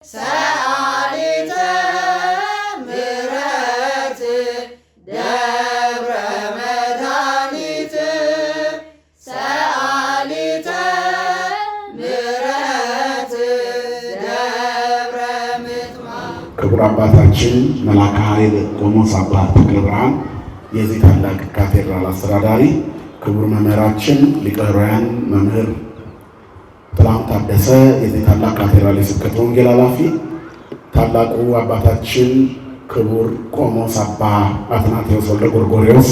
ሰአሊተ ምሕረት ደብረ መድኃኒት ሰአሊተ ምሕረት ደብረ ምጥማቅ። ክቡር አባታችን መልአከ ኃይል ቆሞስ አባ ተክለ ብርሃን የዚህ ታላቅ ካቴድራል አስተዳዳሪ፣ ክቡር መምህራችን ሊቀ ኅሩያን መምህር ጥላሁን ታደሰ የዚህ ታላቅ ካቴድራል የስብከተ ወንጌል ኃላፊ፣ ታላቁ አባታችን ክቡር ቆሞስ አባ አትናቴዎስ ወልደ ጎርጎርዮስ፣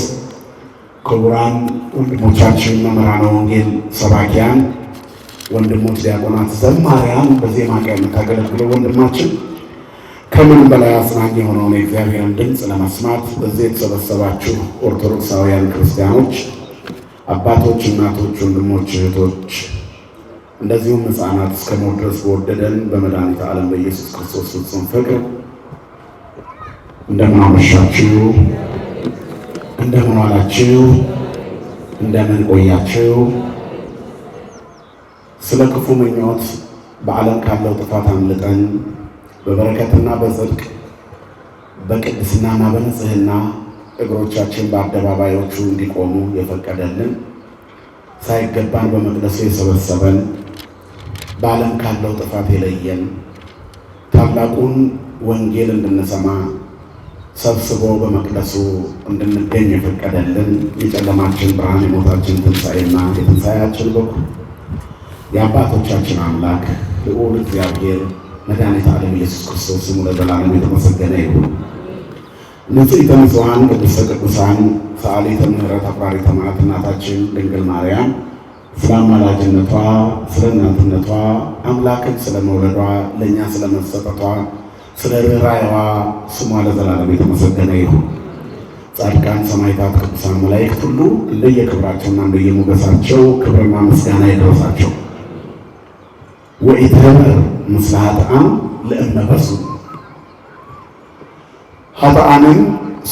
ክቡራን ወንድሞቻችን መምህራነ ወንጌል ሰባኪያን፣ ወንድሞች ዲያቆናት፣ ዘማሪያን፣ በዜማ ቃ የምታገለግለው ወንድማችን፣ ከምን በላይ አጽናኝ የሆነውን የእግዚአብሔርን ድምፅ ለመስማት በዚህ የተሰበሰባችሁ ኦርቶዶክሳውያን ክርስቲያኖች፣ አባቶች፣ እናቶች፣ ወንድሞች፣ እህቶች እንደዚሁም ሕፃናት እስከ ሞት ድረስ በወደደን በመድኃኒተ ዓለም በኢየሱስ ክርስቶስ ፍጹም ፍቅር እንደምን አመሻችሁ፣ እንደምን ዋላችሁ፣ እንደምን ቆያችሁ። ስለ ክፉ ምኞት በዓለም ካለው ጥፋት አምልጠን በበረከትና በጽድቅ በቅድስናና በንጽህና እግሮቻችን በአደባባዮቹ እንዲቆሙ የፈቀደልን፣ ሳይገባን በመቅደሱ የሰበሰበን፣ በዓለም ካለው ጥፋት የለየን፣ ታላቁን ወንጌል እንድንሰማ ሰብስቦ በመቅደሱ እንድንገኝ የፈቀደልን፣ የጨለማችን ብርሃን የሞታችን ትንሣኤና የትንሣኤያችን በኩር የአባቶቻችን አምላክ ልዑል እግዚአብሔር መድኃኒተ ዓለም ኢየሱስ ክርስቶስ ስሙ ለዘላለም የተመሰገነ ይሁን። ንጽሕተ ንጹሐን ቅድስተ ቅዱሳን ሰአሊተ ምሕረት አፍራሪተ መዓት እናታችን ድንግል ማርያም ስለ አማላጅነቷ፣ ስለ እናትነቷ፣ አምላክን ስለ መውለዷ፣ ለእኛ ስለ መሰጠቷ፣ ስለ ርኅራኄዋ ስሟ ለዘላለም የተመሰገነ ይሁን። ጻድቃን፣ ሰማዕታት፣ ቅዱሳን መላእክት ሁሉ እንደየክብራቸውና እንደየሞገሳቸው ክብርና ምስጋና ይድረሳቸው። ወኢትኅበር ምስለ ኃጥኣን ለእመ በዙ፣ ኃጥኣንን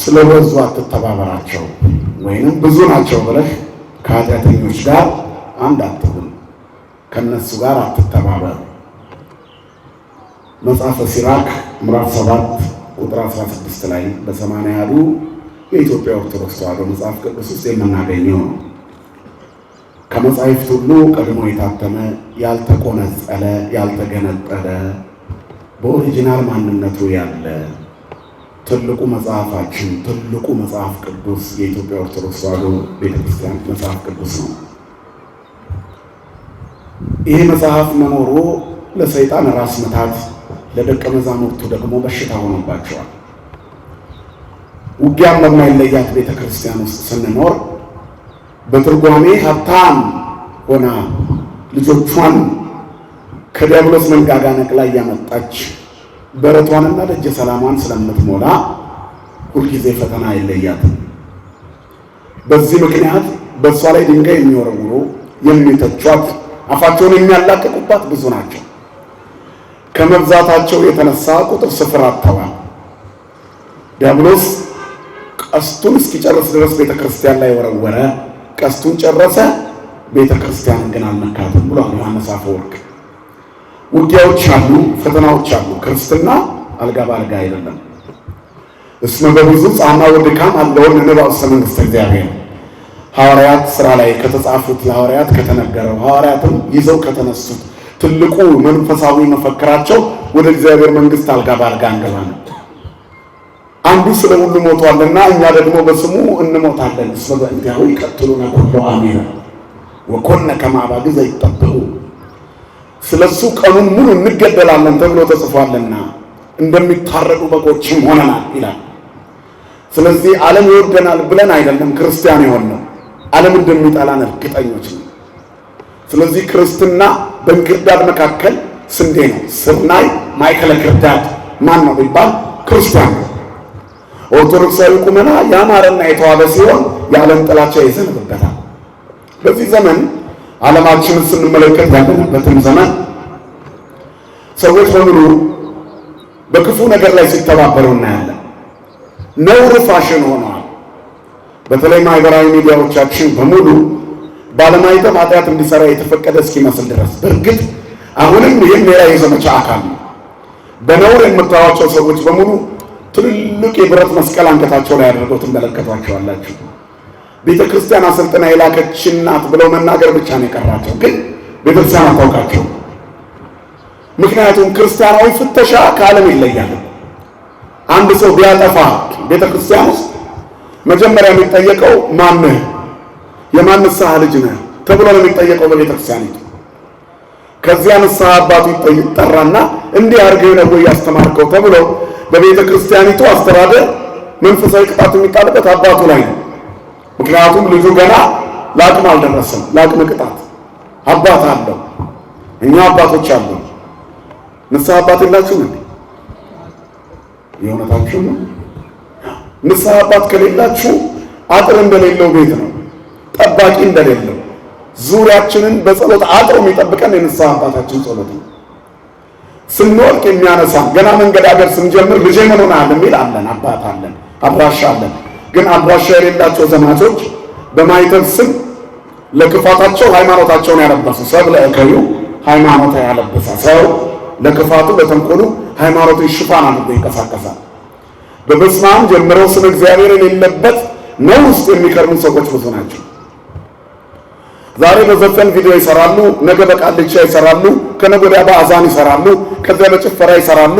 ስለበዙ አትተባበራቸው፣ ወይንም ብዙ ናቸው ብለህ ከኃጢአተኞች ጋር አንድ አትሁን፣ ከነሱ ጋር አትተባበር። መጽሐፈ ሲራክ ምዕራፍ 7 ቁጥር 16 ላይ በ80 የኢትዮጵያ ኦርቶዶክስ ተዋሕዶ መጽሐፍ ቅዱስ ውስጥ የምናገኘው ነው። ከመጻሕፍት ሁሉ ቀድሞ የታተመ ያልተቆነጸለ፣ ያልተገነጠለ በኦሪጂናል ማንነቱ ያለ ትልቁ መጽሐፋችን፣ ትልቁ መጽሐፍ ቅዱስ የኢትዮጵያ ኦርቶዶክስ ተዋሕዶ ቤተክርስቲያን መጽሐፍ ቅዱስ ነው። ይህ መጽሐፍ መኖሩ ለሰይጣን ራስ ምታት፣ ለደቀ መዛሙርቱ ደግሞ በሽታ ሆኖባቸዋል። ውጊያም በማይለያት ቤተክርስቲያን ውስጥ ስንኖር በትርጓሜ ሀብታም ሆና ልጆቿን ከዲያብሎስ መንጋጋ ነቅላ እያመጣች በረቷንና ደጀ ሰላሟን ስለምትሞላ ሁልጊዜ ፈተና አይለያትም። በዚህ ምክንያት በእሷ ላይ ድንጋይ የሚወረውሩ፣ የሚተቿት፣ አፋቸውን የሚያላቅቁባት ብዙ ናቸው። ከመብዛታቸው የተነሳ ቁጥር ስፍር አጥተዋል። ዲያብሎስ ቀስቱን እስኪጨርስ ድረስ ቤተክርስቲያን ላይ ወረወረ። ቀስቱን ጨረሰ፣ ቤተክርስቲያንን ግን አልነካትም ብሏል ዮሐንስ አፈወርቅ። ውጊያዎች አሉ፣ ፈተናዎች አሉ። ክርስትና አልጋ በአልጋ አይደለም። እስመ በብዙ ጻማ ወድካም አለውን ንባብ መንግሥተ እግዚአብሔር። ሐዋርያት ሥራ ላይ ከተጻፉት ለሐዋርያት ከተነገረው ሐዋርያትም ይዘው ከተነሱት ትልቁ መንፈሳዊ መፈክራቸው ወደ እግዚአብሔር መንግሥት አልጋ በአልጋ አንገባም። አንዱ ስለ ሁሉ ሞቷልና እኛ ደግሞ በስሙ እንሞታለን። እስመ በእንቲአሁ ይቀትሉነ ኩሎ አሚረ ወኮነ ከመ አባግዕ ዘይጠብሑ። ስለሱ ቀኑን ሙሉ እንገደላለን ተብሎ ተጽፏልና እንደሚታረዱ በጎችም ሆነናል ይላል። ስለዚህ ዓለም ይወደናል ብለን አይደለም ክርስቲያን የሆነው፣ ዓለም እንደሚጠላን እርግጠኞች ነው። ስለዚህ ክርስትና በእንክርዳድ መካከል ስንዴ ነው። ስርናይ ማእከለ ክርዳድ ማን ነው ቢባል ክርስቲያን ነው። ኦርቶዶክሳዊ ቁመና ያማረና የተዋበ ሲሆን የዓለም ጥላቻ ይዘንብበታል። በዚህ ዘመን ዓለማችንን ስንመለከት ያለንበትን ዘመን ሰዎች በሙሉ በክፉ ነገር ላይ ሲተባበሩ እናያለን። ነውር ፋሽን ሆነዋል። በተለይ ማህበራዊ ሚዲያዎቻችን በሙሉ ባለማይተም ኃጢአት እንዲሰራ የተፈቀደ እስኪመስል ድረስ። በእርግጥ አሁንም ይህም ሌላ የዘመቻ አካል ነው። በነውር የምታዩዋቸው ሰዎች በሙሉ ትልልቅ የብረት መስቀል አንገታቸው ላይ አድርገው ትመለከቷቸዋላችሁ። ቤተ ክርስቲያን አሰልጥና የላከችን ናት ብለው መናገር ብቻ ነው የቀራቸው፣ ግን ቤተ ክርስቲያን አታውቃቸው። ምክንያቱም ክርስቲያናዊ ፍተሻ ከዓለም ይለያል። አንድ ሰው ቢያጠፋ ቤተ ክርስቲያን ውስጥ መጀመሪያ የሚጠየቀው ማን ነህ፣ የማን ንስሐ ልጅ ነህ ተብሎ ነው የሚጠየቀው በቤተ ክርስቲያኒቱ። ከዚያ ንስሐ አባቱ ይጠራና እንዲህ አድርገህ ነው ያስተማርከው ተብሎ በቤተ ክርስቲያኒቱ አስተዳደር መንፈሳዊ ቅጣት የሚጣልበት አባቱ ላይ ነው። ምክንያቱም ልጁ ገና ለአቅም አልደረሰም። ለአቅም ቅጣት አባት አለው። እኛ አባቶች አሉ። ንስሐ አባት የላችሁም እንዴ? የእውነታችሁ ነው። ንስሐ አባት ከሌላችሁ አጥር እንደሌለው ቤት ነው፣ ጠባቂ እንደሌለው። ዙሪያችንን በጸሎት አጥሮ የሚጠብቀን የንስሐ አባታችን ጸሎት ነው። ስንወድቅ የሚያነሳን፣ ገና መንገዳገር ስንጀምር ልጄ ምን ሆነሃል የሚል አለን፣ አባት አለን፣ አድራሻ አለን። ግን አድራሻ የሌላቸው ዘማቾች በማይተብ ስም ለክፋታቸው ሃይማኖታቸውን ያለበሱ ሰው ለእከዩ ሃይማኖት ያለበሰ ሰው ለክፋቱ ለተንኮሉ ሃይማኖትን ሽፋን አድርጎ ይንቀሳቀሳል። በበስመ አብ ጀምረው ስለ እግዚአብሔር የሌለበት ነው ውስጥ የሚቀርቡ ሰዎች ብዙ ናቸው። ዛሬ በዘፈን ቪዲዮ ይሰራሉ፣ ነገ በቃልቻ ይሰራሉ፣ ከነገ ወዲያ በአዛን ይሰራሉ፣ ከዚያ በጭፈራ ይሰራሉ፣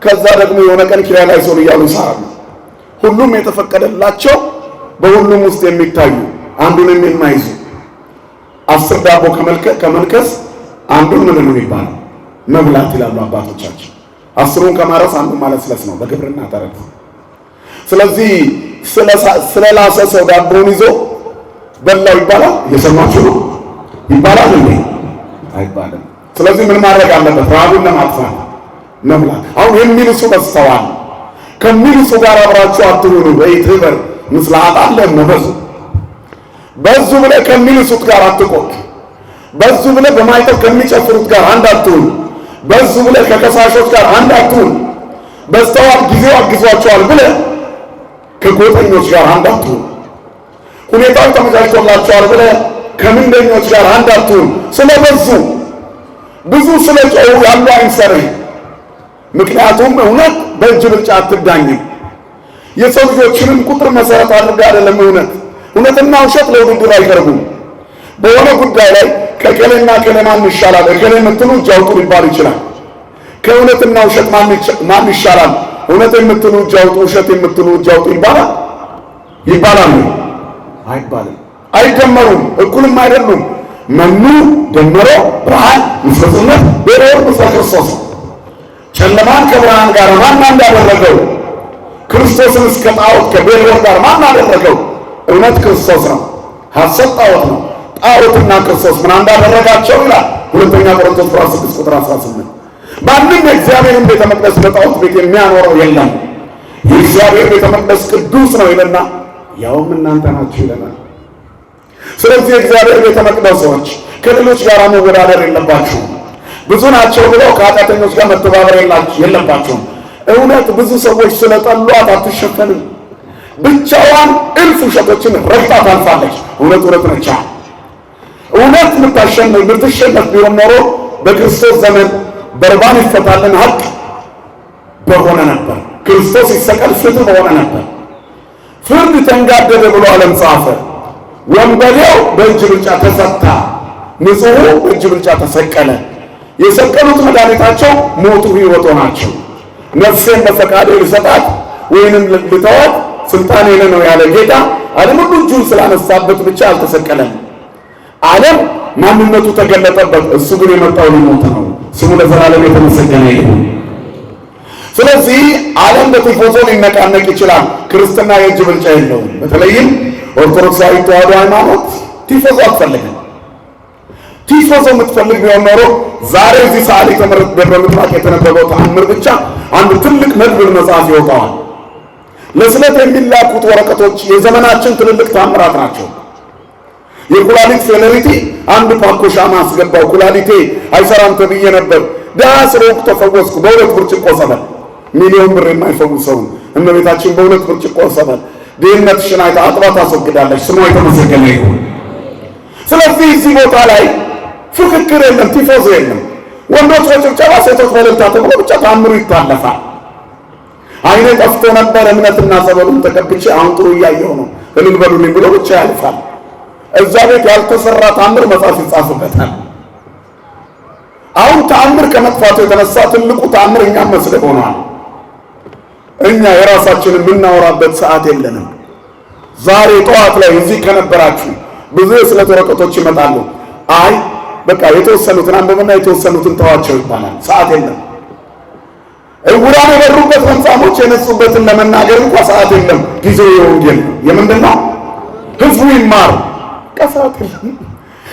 ከዛ ደግሞ የሆነ ቀን ኪራይ ላይ ሰው እያሉ ይሰራሉ። ሁሉም የተፈቀደላቸው በሁሉም ውስጥ የሚታዩ አንዱንም የማይዙ 10 ዳቦ ከመንከስ አንዱን ምን ነው የሚባለው መብላት ይላሉ አባቶቻችን። 10ሩን ከማረስ አንዱን ማለስለስ ነው በግብርና ተረት። ስለዚህ ስለላሰ ሰው ዳቦውን ይዞ በላው ይባላል። እየሰማችሁ ነው? ይባላል እንዴ? አይባልም። ስለዚህ ምን ማድረግ አለበት? ረሃቡን ለማጥፋት መብላት። አሁን የሚልሱ በስተዋል። ከሚልሱ ጋር አብራችሁ አትሁኑ። በይትበር ምስለ ኃጥአን መበዙ። በዙ ብለህ ከሚልሱት ጋር አትቆም። በዙ ብለህ በማይተብ ከሚጨፍሩት ጋር አንድ አትሁን። በዙ ብለህ ከከሳሾች ጋር አንድ አትሁን። በስተዋል ጊዜው አግዟቸዋል ብለህ ከጎጠኞች ጋር አንድ አትሁን። ሁኔታው ተመቻችቶላቸዋል ብለህ ከምንደኞች ጋር አንድ አትሁን። ስለበዙ ብዙ ስለጮሁ ያሉ አይምሰርህ። ምክንያቱም እውነት በእጅ ብልጫ አትዳኝም። የሰው ልጆችንም ቁጥር መሰረት አድርጋ አይደለም እውነትና ውሸት ለውድድር አይቀርቡም። በሆነ ጉዳይ ላይ ከእከሌና እከሌ ማን ይሻላል፣ እከሌ የምትሉ እጅ አውጡ ሊባል ይችላል። ከእውነትና ውሸት ማን ይሻላል፣ እውነት የምትሉ እጅ አውጡ፣ ውሸት የምትሉ እጅ አውጡ ይባላል? አይባልም። አይደመሩም፣ እኩልም አይደሉም። መኑ ደመሮ ብርሃን ምስለ ጽልመት በወር ምስለ ክርስቶስ። ጨለማን ከብርሃን ጋር ማን እንዳደረገው? ክርስቶስን እስከ ጣዖት ከቤልወር ጋር ማን አደረገው? እውነት ክርስቶስ ነው፣ ሐሰት ጣዖት ነው። ጣዖትና ክርስቶስ ምን እንዳደረጋቸው ይላል ሁለተኛ ቆሮንቶስ 6 ቁጥር 18። ማንም የእግዚአብሔርን ቤተ መቅደስ በጣዖት ቤት የሚያኖረው የለም፣ የእግዚአብሔር ቤተ መቅደስ ቅዱስ ነው ይለና ያውም እናንተ ናችሁ ይለናል። ስለዚህ የእግዚአብሔር ቤተ መቅደሶች ከሌሎች ጋር መወዳደር የለባችሁም። ብዙ ናቸው ብለው ከኃጢአተኞች ጋር መተባበር የለባችሁም። እውነት ብዙ ሰዎች ስለጠሏት አትሸፈንም። ብቻዋን እልፍ ውሸቶችን ረግጣ ታልፋለች። እውነት ነች። እውነት የምትሸነፍ ቢሆን ኖሮ በክርስቶስ ዘመን በርባን ይፈታልን ሀቅ በሆነ ነበር። ክርስቶስ ይሰቀል ፍትህ በሆነ ነበር። ፍርድ ተንጋደደ ብሎ ዓለም ጻፈ። ወንበዴው በእጅ ብልጫ ተፈታ፣ ንጹሑ በእጅ ብልጫ ተሰቀለ። የሰቀሉት መድኃኒታቸው ሞቱ ሕይወት ሆናቸው። ነፍሴን በፈቃዴ ልሰጣት ወይንም ልተዋት ስልጣን የለ ነው ያለ ጌታ ዓለም ሁሉ እጁን ስላነሳበት ብቻ አልተሰቀለም። ዓለም ማንነቱ ተገለጠበት። እሱ ግን የመጣው ሊሞት ነው። ስሙ ለዘላለም የተመሰገነ ይሁን። ስለዚህ ዓለም በቲፎዞ ሊነቃነቅ ይችላል። ክርስትና የእጅ ብልጫ የለውም። በተለይም ኦርቶዶክሳዊ ተዋሕዶ ሃይማኖት ቲፎዞ አትፈልግም። ቲፎዞ የምትፈልግ ቢሆን ኖሮ ዛሬ እዚህ ሰዓት ደብረ ምጥማቅ የተነበበው ተአምር ብቻ አንድ ትልቅ መድብል መጽሐፍ ይወጣዋል። ለስለት የሚላኩት ወረቀቶች የዘመናችን ትልልቅ ተአምራት ናቸው። የኩላሊት ፌለሪቲ አንድ ፓኮ ሻማ አስገባው። ኩላሊቴ አይሰራም ተብዬ ነበር፣ ደህና ስለሆንኩ ተፈወስኩ። በሁለት ብርጭቆ ሰበል ሚሊዮን ብር የማይፈውሰውን እመቤታችን በሁለት ብርጭቆ ሰበል ድህነትሽን አይታ አጥባ ታስወግዳለች። ስሟ የተመሰገነ ይሁን። ስለዚህ እዚህ ቦታ ላይ ፉክክር የለም፣ ቲፎዞ የለም። ወንዶች በጭብጨባ ሴቶች በእልልታ ተብሎ ብቻ ተአምሩ ይታለፋል። አይኔ ጠፍቶ ነበር እምነትና ጸበሉን ተቀብቼ አሁን ጥሩ እያየሁ ነው እልል በሉልኝ ብሎ ብቻ ያልፋል። እዛ ቤት ያልተሰራ ተአምር መጽሐፍ ይጻፍበታል። አሁን ተአምር ከመጥፋቱ የተነሳ ትልቁ ተአምር እኛም መስደብ ሆኗል። እኛ የራሳችንን የምናወራበት ሰዓት የለንም። ዛሬ ጠዋት ላይ እዚህ ከነበራችሁ ብዙ የስለት ወረቀቶች ይመጣሉ። አይ በቃ የተወሰኑትን አንብብና የተወሰኑትን ተዋቸው ይባላል። ሰዓት የለም። እውራን የበሩበት ለምጻሞች የነጹበትን ለመናገር እንኳ ሰዓት የለም። ጊዜው የወንጌል የምንድን ነው? ህዝቡ ይማር ቀሳት የለም።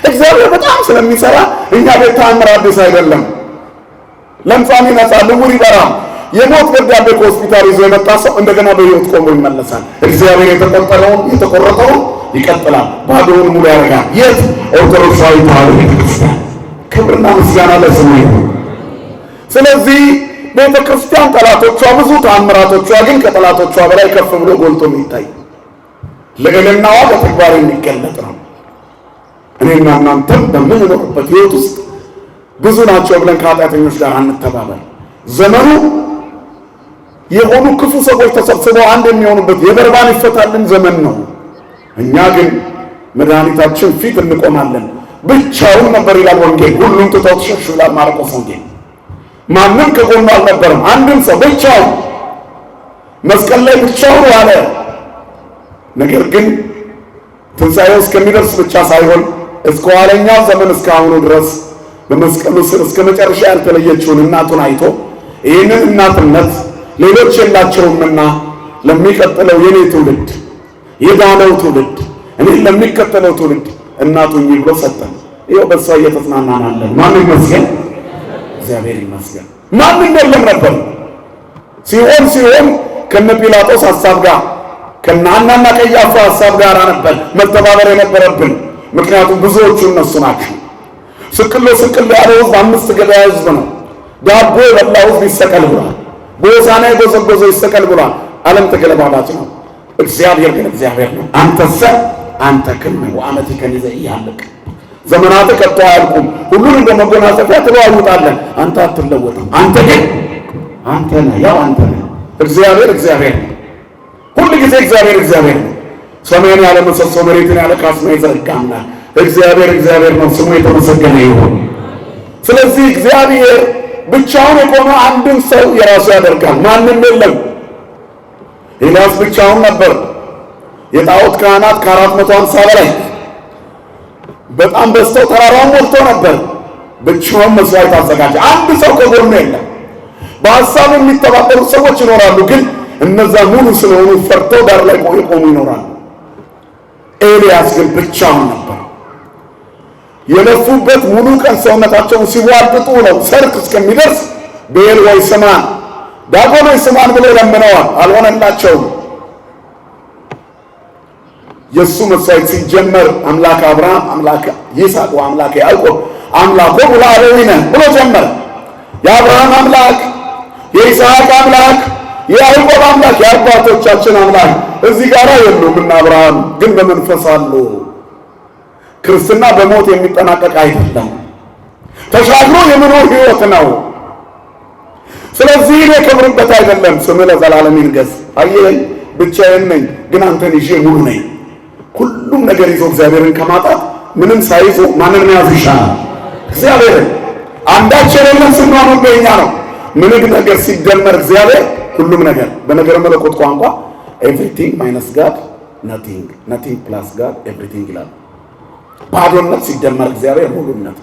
እግዚአብሔር በጣም ስለሚሰራ እኛ ቤት ተአምር አዲስ አይደለም። ለምጻም ይነጻል፣ ዕውር ይበራል። የሞት ደብዳቤ ከሆስፒታል ይዞ የመጣ ሰው እንደገና በሕይወት ቆሞ ይመለሳል። እግዚአብሔር የተቆረጠውን ይቀጥላል፣ ባዶውን ሙሉ ያደርጋል። የት? ኦርቶዶክሳዊ ተዋሕዶ ቤተክርስቲያን። ክብርና ምስጋና ለስሙ ይሁን። ስለዚህ ቤተክርስቲያን ጠላቶቿ ብዙ፣ ተአምራቶቿ ግን ከጠላቶቿ በላይ ከፍ ብሎ ጎልቶ የሚታይ ልዕልናዋ በተግባር የሚገለጥ ነው። እኔና እናንተም በምንኖርበት ሕይወት ውስጥ ብዙ ናቸው ብለን ከኃጢአተኞች ጋር አንተባበር። ዘመኑ የሆኑ ክፉ ሰዎች ተሰብስበው አንድ የሚሆኑበት የበርባን ይፈታልን ዘመን ነው። እኛ ግን መድኃኒታችን ፊት እንቆማለን። ብቻውን ነበር ይላል ወንጌል። ሁሉም ትተው ሸሹ ይላል ማርቆስ ወንጌል። ማንም ከጎኑ አልነበረም። አንድም ሰው ብቻውን መስቀል ላይ ብቻውን ዋለ። ነገር ግን ትንሣኤው እስከሚደርስ ብቻ ሳይሆን እስከ ኋለኛው ዘመን እስካሁኑ ድረስ በመስቀሉ ስር እስከ መጨረሻ ያልተለየችውን እናቱን አይቶ ይህንን እናትነት ሌሎች የላቸውምና ለሚቀጥለው የኔ ትውልድ የዳነው ትውልድ እኔን ለሚከተለው ትውልድ እናቱኝ ብሎ ሰጠን። ይኸው በሷ እየተጽናናናለን። ማን ይመስገን? እግዚአብሔር ይመስገን። ማንም የለም ነበር። ሲሆን ከነ ጲላጦስ ሐሳብ ጋር ከነ ሐናና ቀያፋ ሐሳብ ጋር ነበር መተባበር የነበረብን። ምክንያቱም ብዙዎቹ እነሱ ናቸው። ስቅሎ ያለው ሕዝብ 5 ገበያ ሕዝብ ነው። ዳቦ የበላው ሕዝብ ይሰቀል ብሏል። በሆሳዕና የጎዘጎዘው ይሰቀል ብሏል። ዓለም ተገለባባጭ ነው። እግዚአብሔር ግን እግዚአብሔር ነው። አንተሰ አንተ ክን ወአመት ከኒዘ ይያልቅ ዘመናት ከቶ አያልቁም። ሁሉን እንደ መጎናጸፊያ ትለዋውጣለህ። አንተ አትለወጥም። አንተ ግን አንተ ነህ። ያው አንተ ነህ። እግዚአብሔር ነው። ሁሉ ጊዜ እግዚአብሔር ነው። ሰማይን ያለ ምሰሶ መሬትን ያለ ካስማ የዘረጋ አምላክ እግዚአብሔር ነው። ስሙ የተመሰገነ ይሁን። ስለዚህ እግዚአብሔር ብቻውን የቆመ አንድን ሰው የራሱ ያደርጋል። ማንም የለም። ኤልያስ ብቻውን ነበር። የጣዖት ካህናት ከ450 በላይ በጣም በዝተው ተራራውን ሞልቶ ነበር። ብቻውን መስዋዕት አዘጋጀ። አንድ ሰው ከጎኑ የለም። በሐሳብ የሚተባበሩ ሰዎች ይኖራሉ፣ ግን እነዛ ሙሉ ስለሆኑ ፈርተው ዳር ላይ የቆሙ ይኖራሉ። ኤልያስ ግን ብቻውን ነበር። የለፉበት ሙሉ ቀን ሰውነታቸውን ሲዋጥጡ ነው። ሰርክ እስከሚደርስ ቤል ወይ ስማን፣ ዳጎን ወይ ስማን ብለው ለምነዋል። አልሆነላቸውም። የእሱ መስዋዕት ሲጀመር አምላክ አብርሃም፣ አምላክ ይስሐቅ ወአምላክ ያዕቆብ አምላኮሙ ለአበዊነ ብሎ ጀመረ። የአብርሃም አምላክ፣ የይስሐቅ አምላክ፣ የያዕቆብ አምላክ፣ የአባቶቻችን አምላክ እዚህ ጋር የሉም እና አብርሃም ግን በመንፈስ አሉ። ክርስትና በሞት የሚጠናቀቅ አይደለም፣ ተሻግሮ የመኖር ሕይወት ነው። ስለዚህ እኔ ከብርበት አይደለም። ስምህ ለዘላለም ይንገስ። አየኸኝ፣ ብቻዬን ነኝ፣ ግን አንተን ይዤ ሙሉ ነኝ። ሁሉም ነገር ይዞ እግዚአብሔርን ከማጣት ምንም ሳይዞ ማንን መያዝ ይሻላል? እግዚአብሔርን። አንዳች የሌለን ስንሆን ሁሉ የእኛ ነው። ምንም ነገር ሲደመር እግዚአብሔር ሁሉም ነገር። በነገረ መለኮት ቋንቋ ኤቭሪቲንግ ማይነስ ጋድ ናቲንግ፣ ናቲንግ ፕላስ ጋድ ኤቭሪቲንግ ይላል። ባዶነት ሲደመር እግዚአብሔር ሙሉነት፣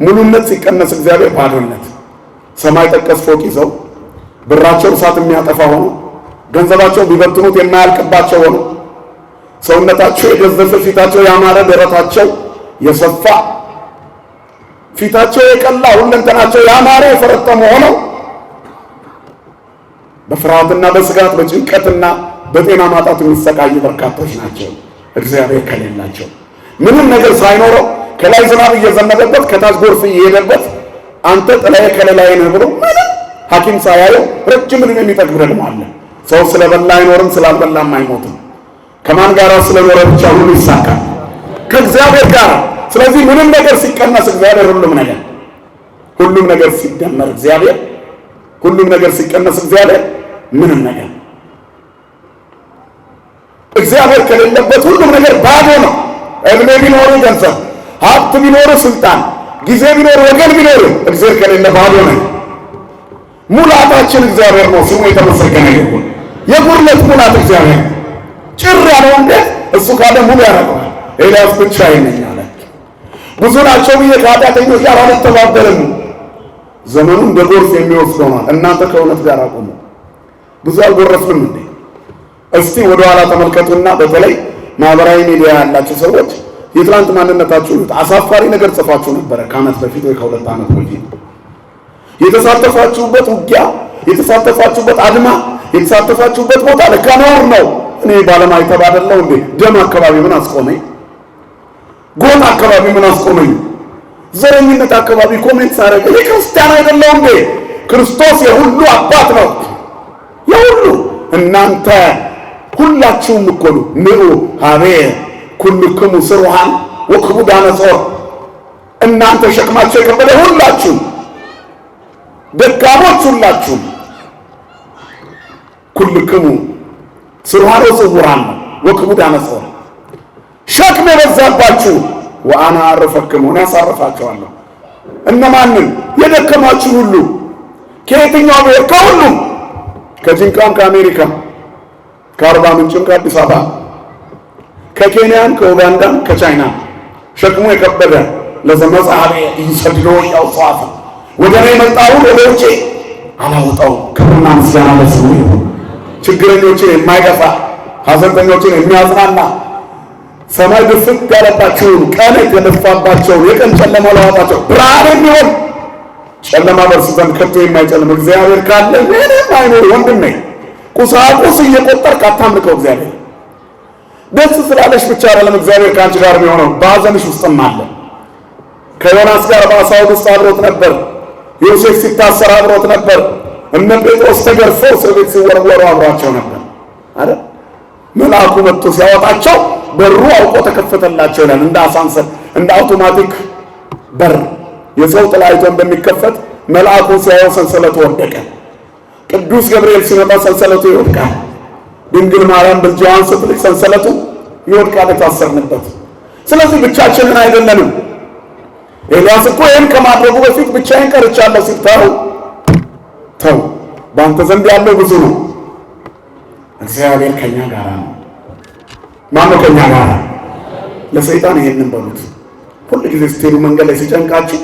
ሙሉነት ሲቀነስ እግዚአብሔር ባዶነት። ሰማይ ጠቀስ ፎቅ ይዘው ብራቸው እሳት የሚያጠፋ ሆኖ ገንዘባቸው ቢበትኑት የማያልቅባቸው ሆኖ ሰውነታቸው የገዘፈ ፊታቸው ያማረ ደረታቸው የሰፋ ፊታቸው የቀላ ሁለንተናቸው ያማረ የፈረጠመ ሆነው በፍርሃትና በስጋት በጭንቀትና በጤና ማጣት የሚሰቃዩ በርካቶች ናቸው። እግዚአብሔር ከሌላቸው ምንም ነገር ሳይኖረው ከላይ ዝናብ እየዘነበበት ከታች ጎርፍ እየሄደበት አንተ ጥላዬ ከለላዬ ነህ ብሎ ምንም ሐኪም ሳያየው ረጅም ዕድሜ የሚጠግብ ደግሞ አለ። ሰው ስለበላ አይኖርም፣ ስላልበላም አይሞትም። ከማን ጋር ስለኖረ ብቻ ሁሉ ይሳካል? ከእግዚአብሔር ጋር። ስለዚህ ምንም ነገር ሲቀነስ እግዚአብሔር ሁሉም ነገር። ሁሉም ነገር ሲደመር እግዚአብሔር፣ ሁሉም ነገር ሲቀነስ እግዚአብሔር ምንም ነገር። እግዚአብሔር ከሌለበት ሁሉም ነገር ባዶ ነው። እድሜ ቢኖር ገንዘብ፣ ሀብት ቢኖር ስልጣን፣ ጊዜ ቢኖር ወገን ቢኖር እግዚአብሔር ከሌለ ባዶ ነው። ሙላታችን እግዚአብሔር ነው። ስሙ የተመሰገነ ይሁን። የጉድለት ሙላት እግዚአብሔር ጭር ያለውን ቤት እሱ ካለ ሙሉ ያደርገዋል። ኤልያስ ብቻዬን ነኝ አለ። ብዙ ናቸው ብዬ ከኃጢአተኞች ጋር አልተባበርም። ዘመኑ እንደ ጎርፍ የሚወስድ ሆኗል። እናንተ ከእውነት ጋር አቁሙ። ብዙ አልጎረፍንም እንዴ? እስቲ ወደ ኋላ ተመልከቱና በተለይ ማህበራዊ ሚዲያ ያላችሁ ሰዎች የትላንት ማንነታችሁ አሳፋሪ ነገር ጽፋችሁ ነበረ። ከዓመት በፊት ወይ ከሁለት ዓመት በፊት የተሳተፋችሁበት ውጊያ፣ የተሳተፋችሁበት አድማ፣ የተሳተፋችሁበት ቦታ ለካ ነውር ነው። እኔ ባለማይተብ አይደለሁ እንዴ? ደም አካባቢ ምን አስቆመኝ? ጎጥ አካባቢ ምን አስቆመኝ? ዘረኝነት አካባቢ ኮሜንት ሳረግ እኔ ክርስቲያን አይደለሁ እንዴ? ክርስቶስ የሁሉ አባት ነው። የሁሉ እናንተ ሁላችሁም እኮ ነው። ንዑ ሀቤ ኩልክሙ ስሩሃን ወክቡዳነ ጾር። እናንተ ሸክማቸው የከበደ ሁላችሁም፣ ደካሞች ሁላችሁም ኩልክሙ ስሩሃን ወጽውራን ወክቡዳነ ጾር። ሸክም የበዛባችሁ ወአና አረፈክሙ እኔ አሳርፋችኋለሁ። እነማንን? የደከማችሁ ሁሉ። ከየትኛው ብሔር? ከሁሉም፣ ከጅንካም፣ ከአሜሪካ፣ ከአርባ ምንጭም፣ ከአዲስ አበባ፣ ከኬንያም፣ ከኡጋንዳም፣ ከቻይና ሸክሙ የከበደ ለዘመጻሐቤ ይሰድዶ ያውጣፋ ወደ እኔ የመጣው ወደ ውጪ አላወጣው። ክብርና ምስጋና ለስሙ ይሁን። ችግረኞችን የማይገፋ ሐዘንተኞችን የሚያጽናና ሰማይ ድፍት ያለባቸውን ቀን የተደፋባቸውን የቀን ጨለማ ለዋጣቸው ብርሃን የሚሆን ጨለማ በእርሱ ዘንድ ከቶ የማይጨልም እግዚአብሔር ካለ ምንም አይኖር። ወንድሜ ቁሳቁስ እየቆጠርክ አታምልከው። እግዚአብሔር ደስ ስላለሽ ብቻ አይደለም እግዚአብሔር ከአንቺ ጋር የሚሆነው፣ በሐዘንሽ ውስጥም አለ። ከዮናስ ጋር በዓሣ ሆድ ውስጥ አብሮት ነበር። ዮሴፍ ሲታሰር አብሮት ነበር። እነ ጴጥሮስ ተገርፈው እስር ቤት ሲወረወሩ አብሯቸው ነበር አይደል? መልአኩ መጥቶ ሲያወጣቸው በሩ አውቆ ተከፈተላቸው ይላል። እንደ አሳንሰር እንደ አውቶማቲክ በር የሰው ጥላ አይቶ እንደሚከፈት መልአኩ ሲያየው ሰንሰለቱ ወደቀ። ቅዱስ ገብርኤል ሲመጣ ሰንሰለቱ ይወድቃል። ድንግል ማርያም በእጇን ስትልክ ሰንሰለቱ ይወድቃል የታሰርንበት። ስለዚህ ብቻችንን አይደለንም። ኤልያስ እኮ ይህን ከማድረጉ በፊት ብቻዬን ቀርቻለሁ ሲል ተው፣ በአንተ ዘንድ ያለው ብዙ ነው። እግዚአብሔር ከኛ ጋር ነው። ማነው ከኛ ጋር? ለሰይጣን ይሄንን በሉት። ሁሉ ጊዜ ስትሄዱ መንገድ ላይ ሲጨንቃችሁ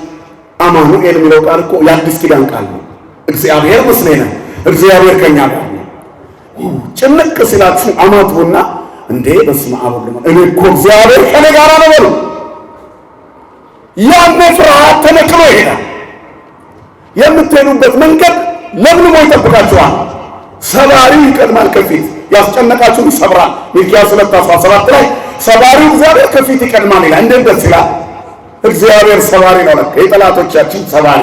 አማኑኤል የሚለው ቃል እኮ የአዲስ ኪዳን ቃል ነው። እግዚአብሔር ምስሌነ፣ እግዚአብሔር ከኛ ጋር ነው። ጭንቅ ሲላችሁ አማትቡና እንዴ በስመ አብ ወወልድ እኔ እኮ እግዚአብሔር ከኔ ጋር ነው በሉ። ያኔ ፍርሃት ተነቅሎ ይሄዳል። የምትሄዱበት መንገድ ለምልሞ ይጠብቃችኋል። ሰባሪው ይቀድማል ከፊት፣ ያስጨነቃችሁን ይሰብራል። ሚክያስ 2:17 ላይ ሰባሪው እግዚአብሔር ከፊት ይቀድማል ይላል። እንዴት ደስ ይላል! እግዚአብሔር ሰባሪ ነው። ለካ የጠላቶቻችን ሰባሪ፣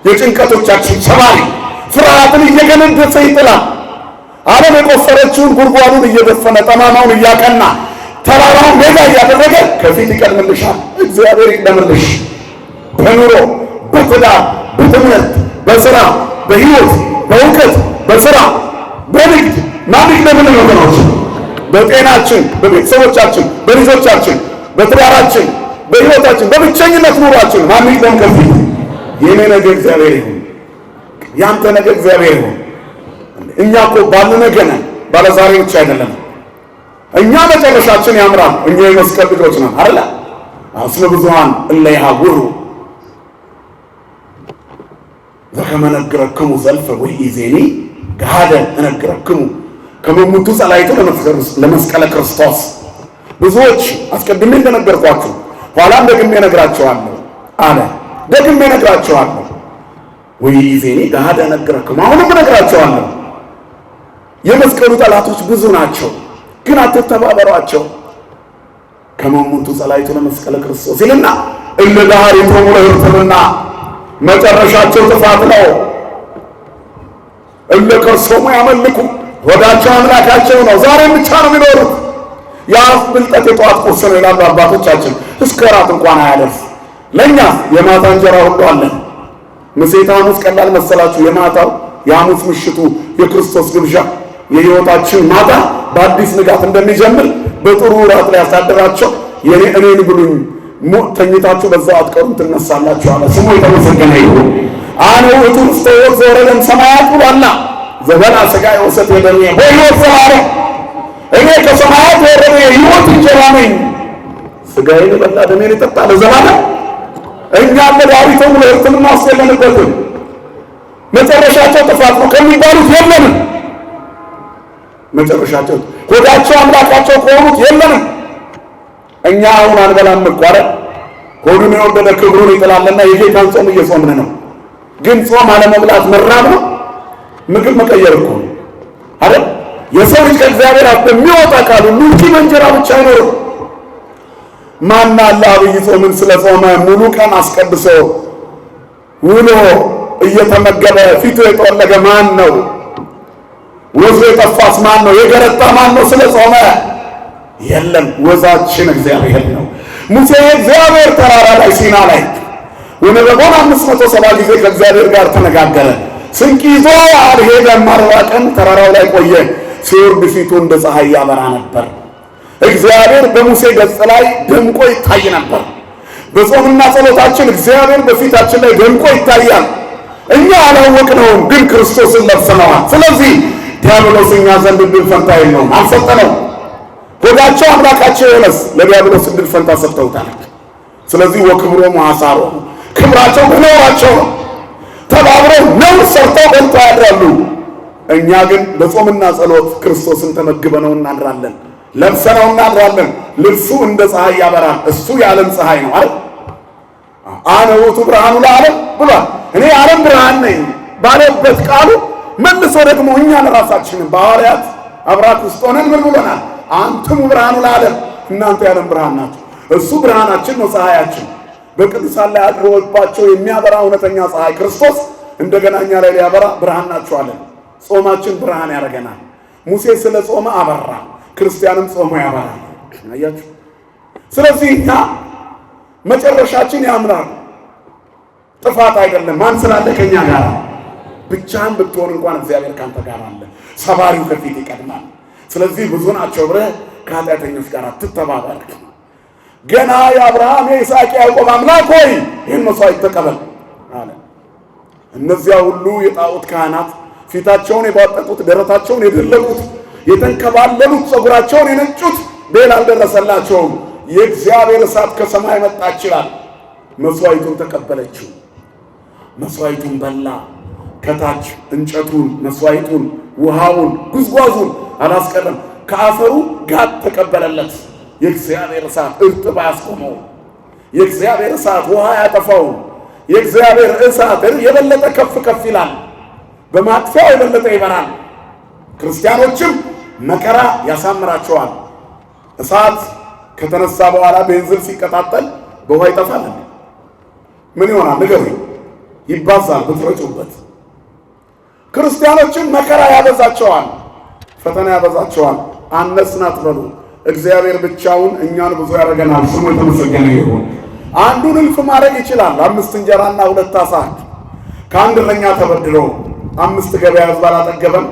የጭንቀቶቻችን ሰባሪ፣ ፍርሃትን እየገነደሰ ይጥላል። ዓለም የቆፈረችውን ጉድጓዱን እየደፈነ ጠማማውን እያቀና ተራራውን ሜዳ እያደረገ ከፊት ይቀድምልሻል። እግዚአብሔር ይቅደምልሽ። በኑሮ፣ በትዳር፣ በትምህርት፣ በስራ፣ በህይወት፣ በእውቀት፣ በስራ፣ በንግድ ማንግ ለምን ወገኖች፣ በጤናችን፣ በቤተሰቦቻችን፣ በልጆቻችን፣ በትዳራችን፣ በህይወታችን፣ በብቸኝነት ኑሯችን ማንግ ደም ከፊት የኔ ነገር እግዚአብሔር ይሁን፣ ያንተ ነገር እግዚአብሔር ይሁን። እኛ እኮ ባለ ነገር ነን፣ ባለ ዛሬ ብቻ አይደለም። እኛ መጨረሻችን ያምራል። እኛ የመስቀል ልጆች ነን አይደል? አስለ ብዙሃን እለ ይሃውሩ ዘከመ ነግረክሙ ዘልፈ ወኢዜኒ ገሃደ እነግረክሙ ከመሙቱ ጸላይቱ ለመስቀለ ክርስቶስ። ብዙዎች አስቀድሜ እንደነገርኳችሁ ኋላም ደግሜ እነግራቸዋለሁ አለ። ደግሜ እነግራቸዋለሁ ወኢዜኒ ገሃደ እነግረክሙ፣ አሁንም እነግራቸዋለሁ። የመስቀሉ ጠላቶች ብዙ ናቸው፣ ግን አትተባበሯቸው። ከመሙቱ ጸላይቱ ለመስቀለ ክርስቶስ ይልና እለ ዳህሪቶሙ ለሕርትምና፣ መጨረሻቸው ጥፋት ነው። እለ ከርሶሙ ያመልኩ፣ ወዳቸው አምላካቸው ነው። ዛሬም ብቻ ነው የሚኖሩት። የአፍ ብልጠት የጠዋት ቁርስ ነው ይላሉ አባቶቻችን። እስከ እራት እንኳን አያደርስ። ለእኛ የማታ እንጀራ ሁሉ አለን። ምሴተ ሐሙስ ቀላል መሰላችሁ? የማታው የሐሙስ ምሽቱ የክርስቶስ ግብዣ የሕይወታችን ማታ በአዲስ ንጋት እንደሚጀምር በጥሩ ራት ላይ ያሳደራቸው እኔን ብሉኝ ተኝታችሁ በዛው አትቀሩም ትነሳላችሁ አለ። ስሙ የተመሰገነ ይሁን። አነ ውእቱ ውስተ ሕይወት ዘወረደ እምሰማያት ብሏልና ዘበልዐ ሥጋየ ወሰትየ ደሜ በሕይወት ዘላለ እኔ ከሰማያት የወረደ የሕይወት እንጀራ ነኝ። ሥጋዬን የበላ ደሜን የጠጣ ለዘላለም እኛ ለዳዊት ሙሉ ሕርትምና ውስጥ የለንበትም። መጨረሻቸው ጥፋት ነው ከሚባሉት የለንም። መጨረሻቸው ሆዳቸው አምላካቸው ከሆኑት የለንም። እኛ አሁን አንበላም እኮ አይደል? ሆዱን የወደደ ክብሩን ይጥላልና የጌታን ጾም እየጾምን ነው። ግን ጾም አለመብላት መራብ ነው፣ ምግብ መቀየር እኮ ነው አይደል? የሰው ልጅ ከእግዚአብሔር አፍ በሚወጣ ቃል ሁሉ እንጂ በእንጀራ ብቻ አይኖርም። ማን አለ አብይ ጾምን ስለ ጾመ ሙሉ ቀን አስቀድሶ ውሎ እየተመገበ ፊቱ የጠወለገ ማን ነው? ወዙ የጠፋስ ማን ነው? የገረጣ ማን ነው? ስለ ጾመ የለም። ወዛችን እግዚአብሔር ነው። ሙሴ እግዚአብሔር ተራራ ላይ ሲና ላይ ወነበቦን 570 ጊዜ ከእግዚአብሔር ጋር ተነጋገረ። ስንቅ ይዞ አልሄደም። 40 ቀን ተራራው ላይ ቆየ። ሲወርድ ፊቱ እንደ ፀሐይ ያበራ ነበር። እግዚአብሔር በሙሴ ገጽ ላይ ደምቆ ይታይ ነበር። በጾምና ጸሎታችን እግዚአብሔር በፊታችን ላይ ደምቆ ይታያል። እኛ አላወቅነውም፣ ግን ክርስቶስን ለብሰነዋል። ስለዚህ ዲያብሎስ እኛ ዘንድ ዕድል ፈንታ የለውም፣ አልሰጠነውም። ሆዳቸው አምላካቸው የሆነስ ለዲያብሎስ ዕድል ፈንታ ሰጥተውታል። ስለዚህ ወክብሮሙ ሐሳሮሙ ክብራቸው በነውራቸው ነው። ተባብረው ነውር ሰርተው በልተው ያድራሉ። እኛ ግን በጾምና ጸሎት ክርስቶስን ተመግበነው እናድራለን፣ ለብሰነው እናድራለን። ልብሱ እንደ ፀሐይ ያበራል። እሱ የዓለም ፀሐይ ነው አይደል? አነ ውእቱ ብርሃኑ ለዓለም ብሏል። እኔ የዓለም ብርሃን ነኝ ባለበት ቃሉ መልሶ ደግሞ እኛን ራሳችንን በሐዋርያት አብራክ ውስጥ ሆነን ምን ብሎናል? አንትሙ ብርሃኑ ለዓለም፣ እናንተ የዓለም ብርሃን ናችሁ። እሱ ብርሃናችን ነው፣ ፀሐያችን በቅዱሳን ላይ አድሮባቸው የሚያበራ እውነተኛ ፀሐይ ክርስቶስ እንደገና እኛ ላይ ሊያበራ ብርሃን ናችኋለን። ጾማችን ብርሃን ያደርገናል። ሙሴ ስለ ጾመ አበራ፣ ክርስቲያንም ጾሞ ያበራል። አያችሁ። ስለዚህ እኛ መጨረሻችን ያምራል። ጥፋት አይደለም። ማን ስላለ ከኛ ጋር? ብቻህን ብትሆን እንኳን እግዚአብሔር ካንተ ጋር አለ። ሰባሪው ከፊት ይቀድማል። ስለዚህ ብዙ ናቸው ብለህ ከኃጢአተኞች ጋር አትተባበር። ገና የአብርሃም የይስሐቅ ያዕቆብ አምላክ ሆይ ይህን መስዋዕት ተቀበል አለ። እነዚያ ሁሉ የጣዖት ካህናት ፊታቸውን የባጠጡት፣ ደረታቸውን የደለቁት፣ የተንከባለሉት፣ ፀጉራቸውን የነጩት ቤል አልደረሰላቸውም። የእግዚአብሔር እሳት ከሰማይ መጣ ይችላል። መስዋዕቱን ተቀበለችው። መስዋዕቱን በላ። ከታች እንጨቱን፣ መስዋዕቱን፣ ውሃውን፣ ጉዝጓዙን አላስቀረም። ከአፈሩ ጋር ተቀበለለት። የእግዚአብሔር እሳት እርጥብ አያስቆመው። የእግዚአብሔር እሳት ውሃ ያጠፋው። የእግዚአብሔር እሳት የበለጠ ከፍ ከፍ ይላል። በማጥፊያው የበለጠ ይበራል። ክርስቲያኖችም መከራ ያሳምራቸዋል። እሳት ከተነሳ በኋላ ቤንዝል ሲቀጣጠል በውሃ ይጠፋል። ምን ይሆናል? ንገሩኝ። ይባዛል ብትረጩበት። ክርስቲያኖችም መከራ ያበዛቸዋል፣ ፈተና ያበዛቸዋል። አነስን አትበሉ። እግዚአብሔር ብቻውን እኛን ብዙ ያደርገናል። ስሙ የተመሰገነ ይሁን። አንዱን እልፍ ማድረግ ይችላል። 5 እንጀራና 2 ዓሣ ከአንድ እረኛ ተበድሮ 5 ገበያ ሕዝብ አላጠገበም?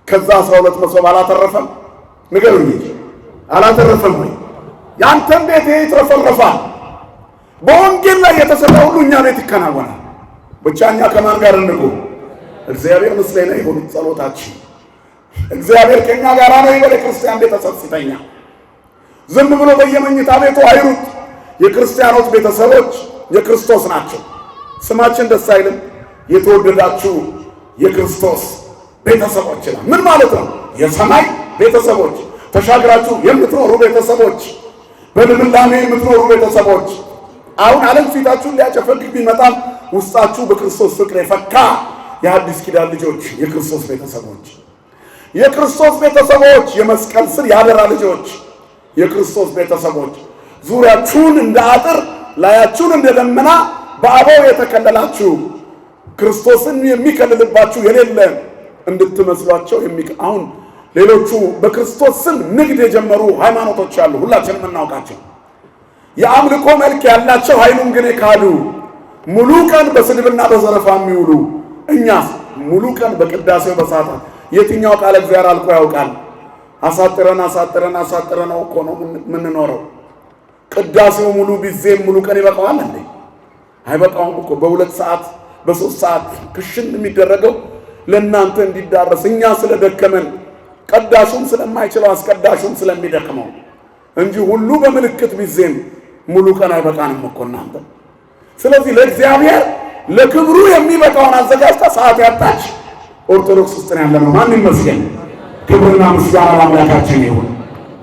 ከዛ 12 መሶብ አላተረፈም? ንገሩኝ እንጂ አላተረፈም ወይ? ያንተን ቤት ይትረፈረፋል። በወንጌል ላይ የተሰራ ሁሉ እኛ ቤት ይከናወናል። ብቻ እኛ ከማን ጋር እንቁም? እግዚአብሔር ምስሌነ ይሁን ጸሎታችን። እግዚአብሔር ከኛ ጋር ነው ይበል። ክርስቲያን ቤተሰብ ሲተኛ ዝም ብሎ በየመኝታ ቤቱ አይሩጥ። የክርስቲያኖች ቤተሰቦች የክርስቶስ ናቸው። ስማችን ደስ አይልም? የተወደዳችሁ የክርስቶስ ቤተሰቦች ነው። ምን ማለት ነው? የሰማይ ቤተሰቦች፣ ተሻግራችሁ የምትኖሩ ቤተሰቦች፣ በልምላሜ የምትኖሩ ቤተሰቦች። አሁን ዓለም ፊታችሁን ሊያጨፈግግ ቢመጣም ውስጣችሁ በክርስቶስ ፍቅር የፈካ የአዲስ ኪዳን ልጆች የክርስቶስ ቤተሰቦች፣ የክርስቶስ ቤተሰቦች፣ የመስቀል ስር ያደራ ልጆች የክርስቶስ ቤተሰቦች፣ ዙሪያችሁን እንደ አጥር ላያችሁን እንደ ደመና በአበው የተከለላችሁ ክርስቶስን የሚከልልባችሁ የሌለ እንድትመስሏቸው አሁን ሌሎቹ በክርስቶስ ስም ንግድ የጀመሩ ሃይማኖቶች አሉ፣ ሁላችንም እናውቃቸው። የአምልኮ መልክ ያላቸው ኃይሉን ግን የካዱ ሙሉ ቀን በስድብና በዘረፋ የሚውሉ እኛስ ሙሉ ቀን በቅዳሴው በሰዓታት የትኛው ቃል እግዚአብሔር አልቆ ያውቃል? አሳጥረን እኮ ነው የምንኖረው። ቅዳሴው ሙሉ ጊዜም ሙሉ ቀን ይበቃዋል እንዴ? አይበቃውም እኮ። በ2 ሰዓት በ3 ሰዓት ክሽን የሚደረገው ለእናንተ እንዲዳረስ እኛ ስለደከመን ቀዳሹም ስለማይችለው አስቀዳሹም ስለሚደክመው እንጂ ሁሉ በምልክት ጊዜም ሙሉ ቀን አይበቃንም እኮ እናንተ። ስለዚህ ለእግዚአብሔር ለክብሩ የሚበቃውን አዘጋጅታ ሰዓት ያጣች ኦርቶዶክስ ውስጥ ነው ያለነው። ማን ይመስገን። ክብርና ምስጋና ለአምላካችን ይሁን።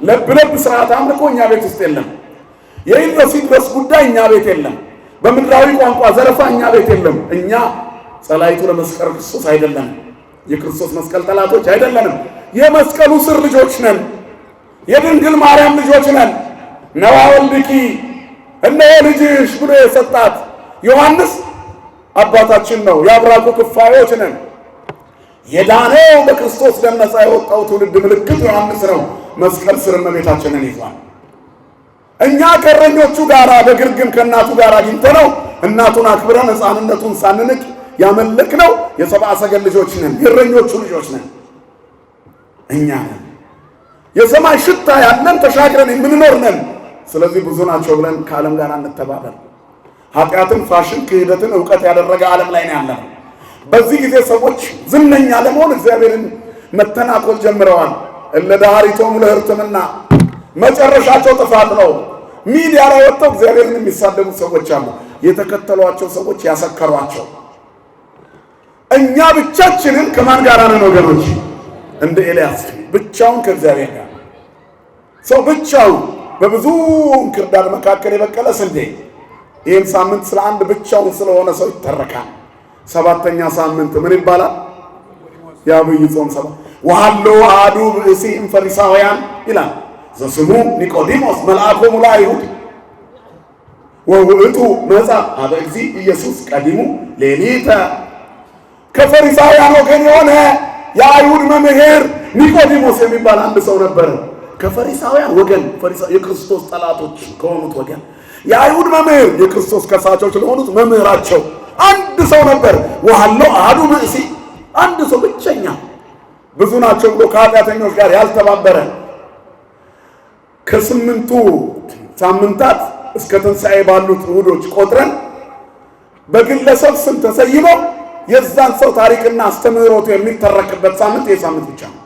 ለብ ስርዓት አምልኮ እኛ ቤት ውስጥ የለም። የይድረስ ይድረስ ጉዳይ እኛ ቤት የለም። በምድራዊ ቋንቋ ዘረፋ እኛ ቤት የለም። እኛ ጸላይቱ ለመስቀል ክርስቶስ አይደለንም። የክርስቶስ መስቀል ጠላቶች አይደለንም። የመስቀሉ ስር ልጆች ነን። የድንግል ማርያም ልጆች ነን። ነዋ ወልድኪ እነሆ ልጅሽ ብሎ የሰጣት ዮሐንስ አባታችን ነው። የአብራኩ ክፋዮች ነን። የዳነው በክርስቶስ ደም ነፃ የወጣው ትውልድ ምልክት ዮሐንስ ነው። መስቀል ስር እመቤታችንን ይዟል። እኛ ከእረኞቹ ጋር በግርግም ከእናቱ ጋር አግኝተነው እናቱን አክብረን ሕፃንነቱን ሳንንቅ ያመለክነው የሰብአ ሰገል ልጆች ነን። የእረኞቹ ልጆች ነን። እኛ ነን የሰማይ ሽታ ያለን ተሻግረን የምንኖር ነን። ስለዚህ ብዙ ናቸው ብለን ከዓለም ጋር እንተባበር። ኃጢአትን፣ ፋሽን፣ ክህደትን እውቀት ያደረገ ዓለም ላይ ነው ያለነው። በዚህ ጊዜ ሰዎች ዝነኛ ለመሆን እግዚአብሔርን መተናኮል ጀምረዋል። እለ ዳህሪቶሙ ለሕርትምና መጨረሻቸው ጥፋት ነው። ሚዲያ ላይ ወጥተው እግዚአብሔርን የሚሳደቡ ሰዎች አሉ። የተከተሏቸው ሰዎች ያሰከሯቸው። እኛ ብቻችንን ከማን ጋር ነን ወገኖች? እንደ ኤልያስ ብቻውን ከእግዚአብሔር ጋር። ሰው ብቻውን በብዙ እንክርዳድ መካከል የበቀለ ስንዴ። ይህም ሳምንት ስለ አንድ ብቻውን ስለሆነ ሰው ይተረካል። 7ኛ ሳምንት ምን ይባላል? የዐቢይ ጾም ሰባት ወሀሎ አሐዱ ብእሲ እምፈሪሳውያን ይላል ዘስሙ ኒቆዲሞስ መልአኮሙ ለአይሁድ ወውእቱ መጻ ኀበ እግዚእ ኢየሱስ ቀዲሙ ሌሊተ። ከፈሪሳውያን ወገን የሆነ የአይሁድ መምህር ኒቆዲሞስ የሚባል አንድ ሰው ነበረ። ከፈሪሳውያን ወገን የክርስቶስ ጠላቶች ከሆኑት ወገን የአይሁድ መምህር የክርስቶስ ከሳቾች ለሆኑት መምህራቸው አንድ ሰው ነበር። ወሀሎ አሐዱ ብእሲ አንድ ሰው ብቸኛ፣ ብዙ ናቸው ብሎ ከኃጢአተኞች ጋር ያልተባበረ ከ8ቱ ሳምንታት እስከ ትንሣኤ ባሉት እሑዶች ቆጥረን በግለሰብ ስም ተሰይመው የዛን ሰው ታሪክና አስተምህሮቱ የሚተረክበት ሳምንት ይህ ሳምንት ብቻ ነው።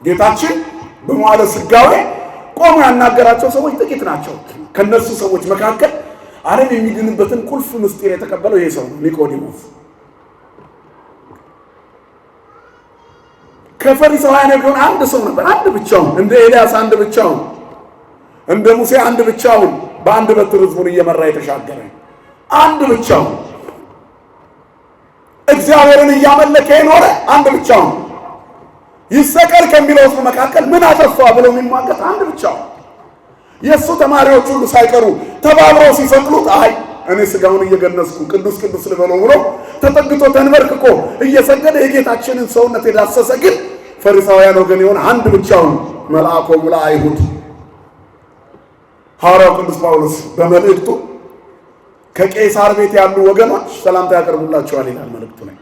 ጌታችን በመዋዕለ ሥጋዌ ቆሞ ያናገራቸው ሰዎች ጥቂት ናቸው። ከነሱ ሰዎች መካከል ዓለም የሚድንበትን ቁልፍ ምስጢር የተቀበለው ይሄ ሰው ነው፣ ኒቆዲሞስ። ከፈሪሳውያን የሆነ አንድ ሰው ነበር፣ አንድ ብቻውን፣ እንደ ኤልያስ አንድ ብቻውን፣ እንደ ሙሴ አንድ ብቻውን፣ በአንድ በትር ሕዝቡን እየመራ የተሻገረ አንድ ብቻውን፣ እግዚአብሔርን እያመለከ የኖረ አንድ ብቻውን፣ ይሰቀል ከሚለው ሕዝብ መካከል ምን አጠፋ ብሎ የሚሟገት አንድ ብቻውን። የእሱ ተማሪዎች ሁሉ ሳይቀሩ ተባብረው ሲሰቅሉት አይ እኔ ሥጋውን እየገነዝኩ ቅዱስ ቅዱስ ልበለው ብሎ ተጠግቶ ተንበርክኮ እየሰገደ የጌታችንን ሰውነት የዳሰሰ ግን ፈሪሳውያን ወገን የሆነ አንድ ብቻውን መልአኮሙ ለአይሁድ። ሐዋርያው ቅዱስ ጳውሎስ በመልእክቱ ከቄሳር ቤት ያሉ ወገኖች ሰላምታ ያቀርቡላቸዋል ይላል መልእክቱ ላይ።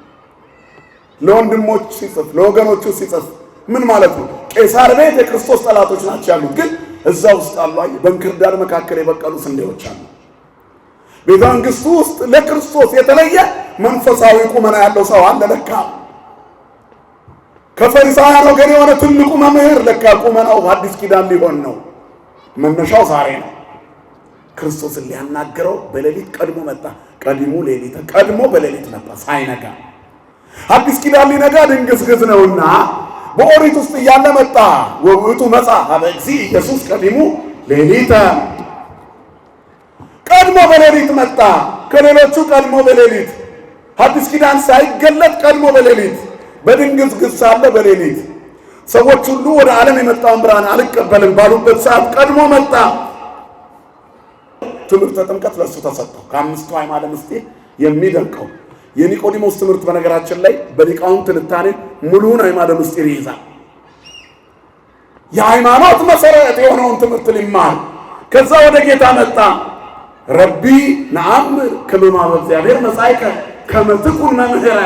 ለወንድሞች ሲጽፍ ለወገኖቹ ሲጽፍ ምን ማለት ነው? ቄሳር ቤት የክርስቶስ ጠላቶች ናቸው ያሉት፣ ግን እዛ ውስጥ አሉ በእንክርዳድ መካከል የበቀሉ ስንዴዎች አሉ። ቤተ መንግሥቱ ውስጥ ለክርስቶስ የተለየ መንፈሳዊ ቁመና ያለው ሰው አለ ለካ። ከፈሪሳውያን ወገን የሆነ ትልቁ መምህር ለካ ቁመናው አዲስ ኪዳን ሊሆን ነው። መነሻው ዛሬ ነው። ክርስቶስን ሊያናግረው በሌሊት ቀድሞ መጣ። ቀድሞ ሌሊት ቀድሞ በሌሊት መጣ ሳይነጋ። አዲስ ኪዳን ሊነጋ ድንግዝግዝ ነውና በኦሪት ውስጥ እያለ መጣ። ወውእቱ መጻ ኀበ እግዚእ ኢየሱስ ቀዲሙ ሌሊተ። ቀድሞ በሌሊት መጣ። ከሌሎቹ ቀድሞ በሌሊት አዲስ ኪዳን ሳይገለጥ ቀድሞ በሌሊት በድንግዝግዝ ሳለ በሌሊት ሰዎች ሁሉ ወደ ዓለም የመጣውን ብርሃን አልቀበልም ባሉበት ሰዓት ቀድሞ መጣ። ትምህርተ ጥምቀት ለእሱ ተሰጠው። ከ5ቱ አዕማደ ምስጢር የሚደንቀው የኒቆዲሞስ ትምህርት በነገራችን ላይ በሊቃውንት ትንታኔ ሙሉውን አዕማደ ምስጢር ይይዛል። የሃይማኖት መሰረት የሆነውን ትምህርት ሊማር ከዛ ወደ ጌታ መጣ። ረቢ ነአምር ከመ እግዚአብሔር መጻእከ ከመ ትኩን መምህረ።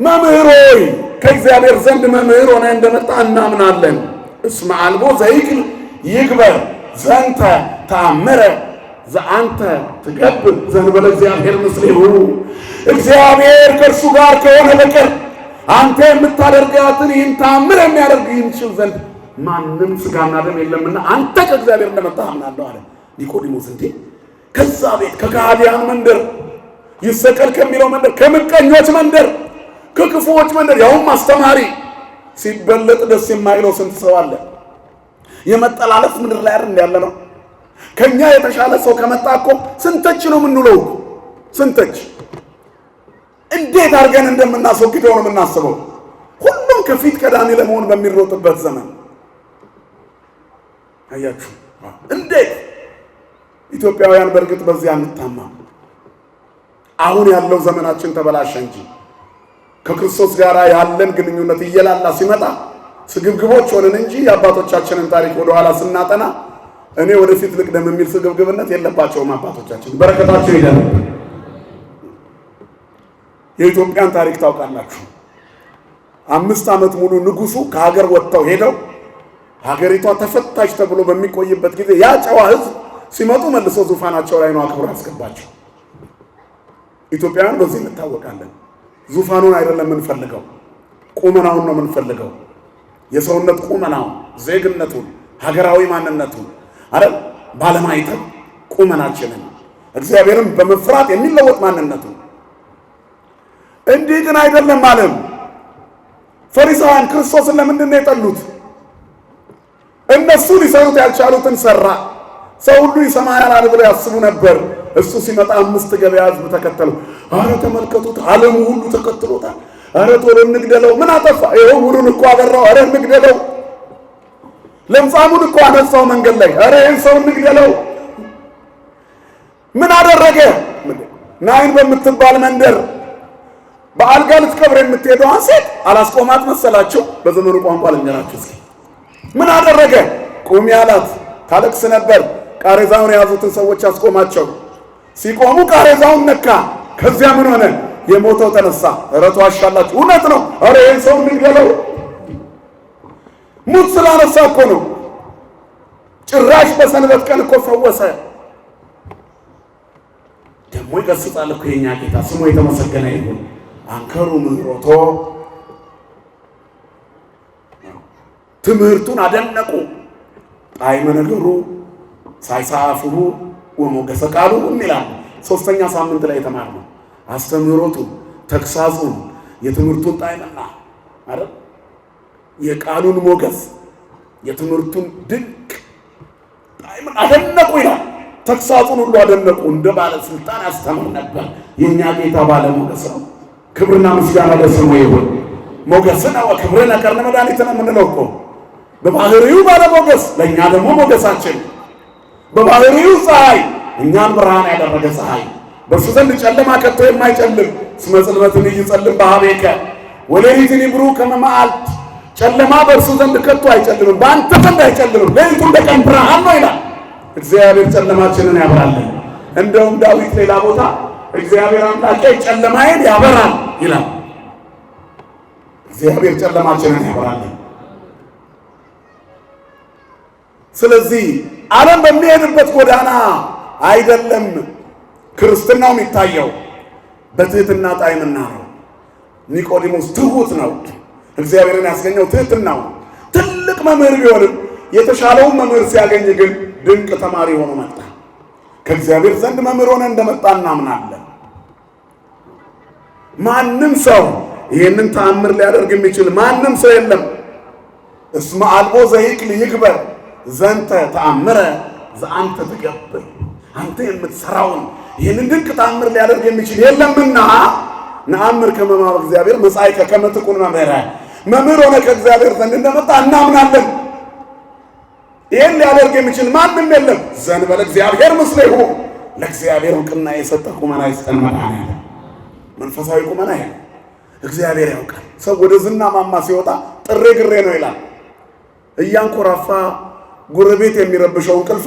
መምህር ሆይ ከእግዚአብሔር ዘንድ መምህር ሆነ እንደመጣ እናምናለን። እስመ አልቦ ዘይክል ይግበር ዘንተ ተአምረ ዘአንተ ትገብር ዘእንበለ እግዚአብሔር ምስሌሁ። እግዚአብሔር ከእርሱ ጋር ከሆነ በቀር አንተ የምታደርጋትን ይህን ተአምር የሚያደርግ ይችል ዘንድ ማንም ሥጋና ደም የለምና አንተ ከእግዚአብሔር እንደመጣ አምናለሁ አለ። ኒቆዲሞስ እንዴ ከዛ ቤት ከከሃዲያን መንደር ይሰቀል ከሚለው መንደር ከምቀኞች መንደር ከክፉዎች መንደር ያውም አስተማሪ ሲበለጥ ደስ የማይለው ስንት ሰው አለ። የመጠላለፍ ምድር ላይ አይደል ያለ ነው። ከኛ የተሻለ ሰው ከመጣ እኮ ስንተች ነው የምንውለው? ስንተች እንዴት አድርገን እንደምናስወግደው ነው የምናስበው። ሁሉም ከፊት ቀዳሚ ለመሆን በሚሮጥበት ዘመን አያችሁ እንዴት ኢትዮጵያውያን በእርግጥ በዚህ አንታማም። አሁን ያለው ዘመናችን ተበላሸ እንጂ ከክርስቶስ ጋር ያለን ግንኙነት እየላላ ሲመጣ ስግብግቦች ሆነን እንጂ የአባቶቻችንን ታሪክ ወደኋላ ስናጠና እኔ ወደፊት ልቅደም የሚል ስግብግብነት የለባቸውም አባቶቻችን። በረከታቸው ይደር። የኢትዮጵያን ታሪክ ታውቃላችሁ። 5 ዓመት ሙሉ ንጉሱ ከሀገር ወጥተው ሄደው ሀገሪቷ ተፈታች ተብሎ በሚቆይበት ጊዜ ያ ጨዋ ሕዝብ ሲመጡ መልሶ ዙፋናቸው ላይ ነው አክብሮ ያስገባቸው። ኢትዮጵያውያን በዚህ እንታወቃለን። ዙፋኑን አይደለም የምንፈልገው፣ ቁመናውን ነው የምንፈልገው። የሰውነት ቁመናውን፣ ዜግነቱን፣ ሀገራዊ ማንነቱን አረ ባለማይተም ቁመናችንን እግዚአብሔርን በመፍራት የሚለወጥ ማንነቱን። እንዲህ ግን አይደለም ማለት ፈሪሳውያን ክርስቶስን ለምንድን ነው የጠሉት? እነሱ ሊሰሩት ያልቻሉትን ሰራ። ሰው ሁሉ ይሰማያል ብለው ያስቡ ነበር። እሱ ሲመጣ 5 ገበያ ሕዝብ ተከተለው። አረ ተመልከቱት፣ ዓለሙ ሁሉ ተከትሎታል። አረ ቶሎ እንግደለው። ምን አጠፋ? ይኸው ውሩን እኮ አበራው። አረ እንግደለው። ለምጻሙን እኮ አነሳው መንገድ ላይ። አረ ይህን ሰው እንግደለው። ምን አደረገ? ናይን በምትባል መንደር በአልጋ ልትቀብር የምትሄደዋን ሴት አላስቆማት መሰላችሁ? በዘመኑ ቋንቋ ልንገራችሁ እስኪ። ምን አደረገ? ቁሚ አላት። ታለቅስ ነበር። ቃሬዛውን የያዙትን ሰዎች አስቆማቸው። ሲቆሙ ቃሬዛውን ነካ። ከዚያ ምን ሆነ? የሞተው ተነሳ። ኧረ ተዋሻላችሁ፣ እውነት ነው። ኧረ ይህን ሰው እንግደለው። ሙት ስላነሳ እኮ ነው። ጭራሽ በሰንበት ቀን እኮ ፈወሰ። ደግሞ ይገስጻል እኮ የኛ ጌታ ስሙ የተመሰገነ ይሁን። አንከሩ ምህሮቶ ትምህርቱን አደነቁ። ጣዕመ ነገሩ ሳይሳፍሩ ወሞገሰ ቃሉ እንላለን። 3ኛ ሳምንት ላይ የተማርነው አስተምህሮቱን፣ ተግሳጹን፣ የትምህርቱን ጣዕምና አይደል የቃሉን ሞገስ፣ የትምህርቱን ድንቅ ጣዕም አደነቁ ይላል። ተግሳጹን ሁሉ አደነቁ። እንደ ባለስልጣን ያስተምር ነበር። የኛ ጌታ ባለ ሞገስ ነው። ክብርና ምስጋና ለስሙ ይሁን። ሞገስና ወክብርና ከርነ መድኃኒትና የምንለው እኮ በባህሪው ባለ ሞገስ፣ ለእኛ ደግሞ ሞገሳችን። በባህሪው ፀሐይ፣ እኛን ብርሃን ያደረገ ፀሐይ፣ በእርሱ ዘንድ ጨለማ ከቶ የማይጨልም እስመ ጽልመትን ይጸልም በኀቤከ ወሌሊትን ይብሩህ ከመ መዓልት። ጨለማ በእርሱ ዘንድ ከቶ አይጨልምም፣ በአንተ ዘንድ አይጨልምም። ሌሊቱ እንደ ቀን ብርሃን ነው ይላል። እግዚአብሔር ጨለማችንን ያበራልን። እንደውም ዳዊት ሌላ ቦታ እግዚአብሔር አምላኬ ጨለማዬን ያበራል ይላል። እግዚአብሔር ጨለማችንን ያበራልን። ስለዚህ ዓለም በሚሄድበት ጎዳና አይደለም ክርስትናው የሚታየው፣ በትህትና ጣዕምና ነው። ኒቆዲሞስ ትሁት ነው። እግዚአብሔርን ያስገኘው ትህትናው። ትልቅ መምህር ቢሆንም የተሻለውን መምህር ሲያገኝ ግን ድንቅ ተማሪ ሆኖ መጣ። ከእግዚአብሔር ዘንድ መምህር ሆነ እንደመጣ እናምናለን። ማንም ሰው ይህንን ተአምር ሊያደርግ የሚችል ማንም ሰው የለም። እስመ አልቦ ዘይክል ይግበር ዘንተ ተአምረ ዘአንተ ትገብር። አንተ የምትሰራውን ይህንን ድንቅ ተአምር ሊያደርግ የሚችል የለምና ነአምር ከመ እግዚአብሔር መጻእከ ከመ ትኩን መምህረ። መምህር ሆነ ከእግዚአብሔር ዘንድ እንደመጣ እናምናለን። ይህን ሊያደርግ የሚችል ማንም የለም። ዘእንበለ እግዚአብሔር ምስሌሁ። ለእግዚአብሔር እውቅና የሰጠ ቁመና ይስጠን። መድኃኒዓለም መንፈሳዊ ቁመና ይሄ እግዚአብሔር ያውቃል። ሰው ወደ ዝና ማማ ሲወጣ ጥሬ ግሬ ነው ይላል። እያንኮራፋ ጎረቤት የሚረብሸው እንቅልፋ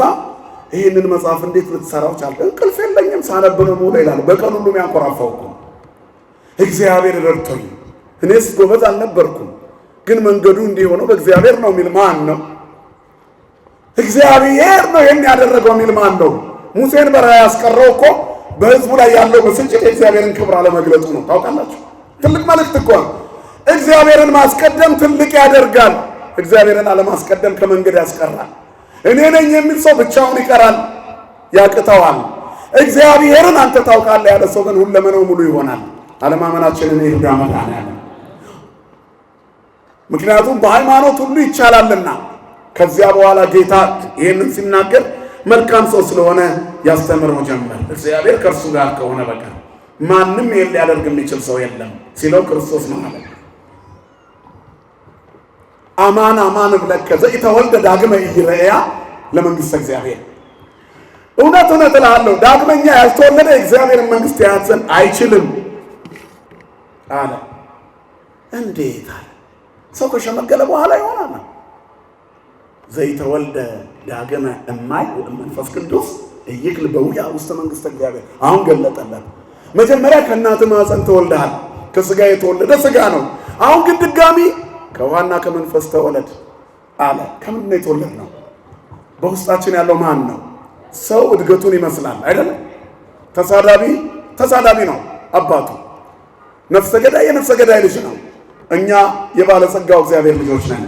ይህንን መጽሐፍ እንዴት ልትሰራው ቻልክ? እንቅልፍ የለኝም ሳነብ ነው ሙሉ ይላል። በቀን ሁሉ የሚያንኮራፋው እኮ እግዚአብሔር ረድቶኝ፣ እኔስ ጎበዝ አልነበርኩም፣ ግን መንገዱ እንዲህ ሆነው በእግዚአብሔር ነው የሚል ማን ነው? እግዚአብሔር ነው ይህን ያደረገው የሚል ማን ነው? ሙሴን በረሃ ያስቀረው እኮ በህዝቡ ላይ ያለው ብስጭት የእግዚአብሔርን ክብር አለመግለጡ ነው። ታውቃላችሁ? ትልቅ መልእክት እኮ ነው። እግዚአብሔርን ማስቀደም ትልቅ ያደርጋል። እግዚአብሔርን አለማስቀደም ከመንገድ ያስቀራል። እኔ ነኝ የሚል ሰው ብቻውን ይቀራል፣ ያቅተዋል። እግዚአብሔርን አንተ ታውቃለህ ያለ ሰው ግን ሁለመናው ሙሉ ይሆናል። አለማመናችንን ይርዳ መድኃኒዓለም። ምክንያቱም በሃይማኖት ሁሉ ይቻላልና። ከዚያ በኋላ ጌታ ይህንን ሲናገር መልካም ሰው ስለሆነ ያስተምረው ጀመር። እግዚአብሔር ከእርሱ ጋር ከሆነ በቀር ማንም ይህን ሊያደርግ የሚችል ሰው የለም ሲለው ክርስቶስ ነው ማለት ነው። አማን አማን እብለከ ዘኢተወልደ ዳግመ ኢይርኤያ ለመንግሥተ እግዚአብሔር። እውነት እውነት እልሃለሁ ዳግመኛ ያልተወለደ የእግዚአብሔርን መንግሥት ያያት ዘንድ አይችልም አለ። እንዴት አለ? ሰው ከሸመገለ በኋላ ይሆናል። ዘይተወልደ ዳግመ እማይ መንፈስ ቅዱስ እይክል በውያ ውስተ መንግሥተ እግዚአብሔር። አሁን ገለጠለት። መጀመሪያ ከእናት ማኅፀን ተወልደሃል። ከሥጋ የተወለደ ሥጋ ነው። አሁን ግን ድጋሚ ከውሃና ከመንፈስ ተወለድ አለ። ከምን ነው የተወለድ ነው? በውስጣችን ያለው ማን ነው? ሰው እድገቱን ይመስላል አይደለም? ተሳዳቢ ነው አባቱ። ነፍሰ ገዳይ የነፍሰ ገዳይ ልጅ ነው። እኛ የባለጸጋው እግዚአብሔር ልጆች ነን።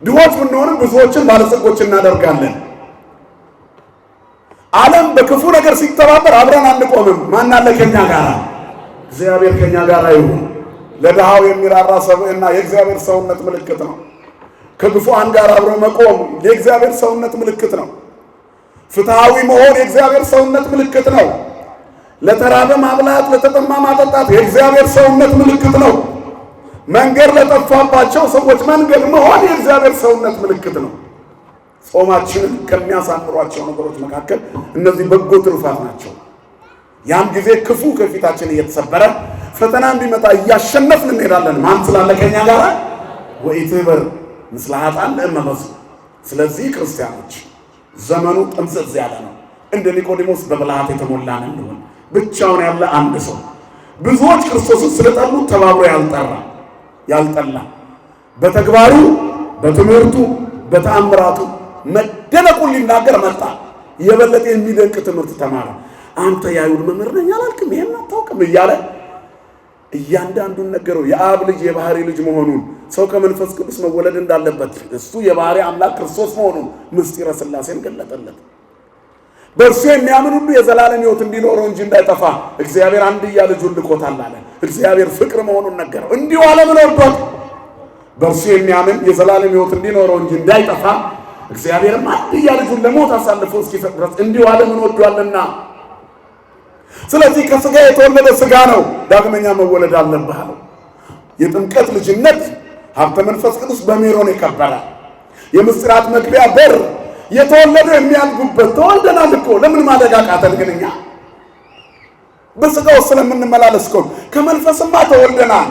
ድሆች ብንሆንም ብዙዎችን ባለጸጎች እናደርጋለን። ዓለም በክፉ ነገር ሲተባበር አብረን አንቆምም። ማን አለ ከኛ ጋር? እግዚአብሔር ከኛ ጋር ይሁን። ለድሃው የሚራራ ሰብዕና የእግዚአብሔር ሰውነት ምልክት ነው። ከግፉአን ጋር አብሮ መቆም የእግዚአብሔር ሰውነት ምልክት ነው። ፍትሃዊ መሆን የእግዚአብሔር ሰውነት ምልክት ነው። ለተራበ ማብላት፣ ለተጠማ ማጠጣት የእግዚአብሔር ሰውነት ምልክት ነው። መንገድ ለጠፋባቸው ሰዎች መንገድ መሆን የእግዚአብሔር ሰውነት ምልክት ነው። ጾማችንን ከሚያሳምሯቸው ነገሮች መካከል እነዚህ በጎ ትሩፋት ናቸው። ያን ጊዜ ክፉ ከፊታችን እየተሰበረ ፈተና እንዲመጣ እያሸነፍን እንሄዳለን። ማን ስላለ ከኛ ጋር? ወኢትበር ምስለ ኃጥአን ለእመበዙ። ስለዚህ ክርስቲያኖች ዘመኑ ጥምዝዝ ያለ ነው። እንደ ኒቆዲሞስ በብልሃት የተሞላን እንደሆነ ብቻውን ያለ አንድ ሰው ብዙዎች ክርስቶስን ስለጠሉ ተባብሮ ያልጠላ በተግባሩ በትምህርቱ በተአምራቱ መደነቁን ሊናገር መጣ። የበለጠ የሚደንቅ ትምህርት ተማረ። አንተ የአይሁድ መምህር ነኝ አላልክም? ይሄን አታውቅም እያለ እያንዳንዱን ነገረው። የአብ ልጅ የባህሪ ልጅ መሆኑን፣ ሰው ከመንፈስ ቅዱስ መወለድ እንዳለበት፣ እሱ የባህሪ አምላክ ክርስቶስ መሆኑን ምስጢረ ሥላሴን ገለጠለት። በእርሱ የሚያምን ሁሉ የዘላለም ሕይወት እንዲኖረው እንጂ እንዳይጠፋ እግዚአብሔር አንድያ ልጁን ልኮታል አለ። እግዚአብሔር ፍቅር መሆኑን ነገረው። እንዲሁ ዓለምን ወዶት በእርሱ የሚያምን የዘላለም ሕይወት እንዲኖረው እንጂ እንዳይጠፋ እግዚአብሔርም አንድያ ልጁን ለሞት አሳልፎ እስኪሰጥ ድረስ እንዲሁ ዓለምን ወዷልና። ስለዚህ ከሥጋ የተወለደ ሥጋ ነው፣ ዳግመኛ መወለድ አለብህ አለው። የጥምቀት ልጅነት ሀብተ መንፈስ ቅዱስ በሜሮን የከበረ የምስጢራት መግቢያ በር የተወለደው የሚያድጉበት ተወልደናል እኮ። ለምን ማደግ አቃተን? ግን እኛ በሥጋው ስለምንመላለስ እኮ። ከመንፈስማ ተወልደናል።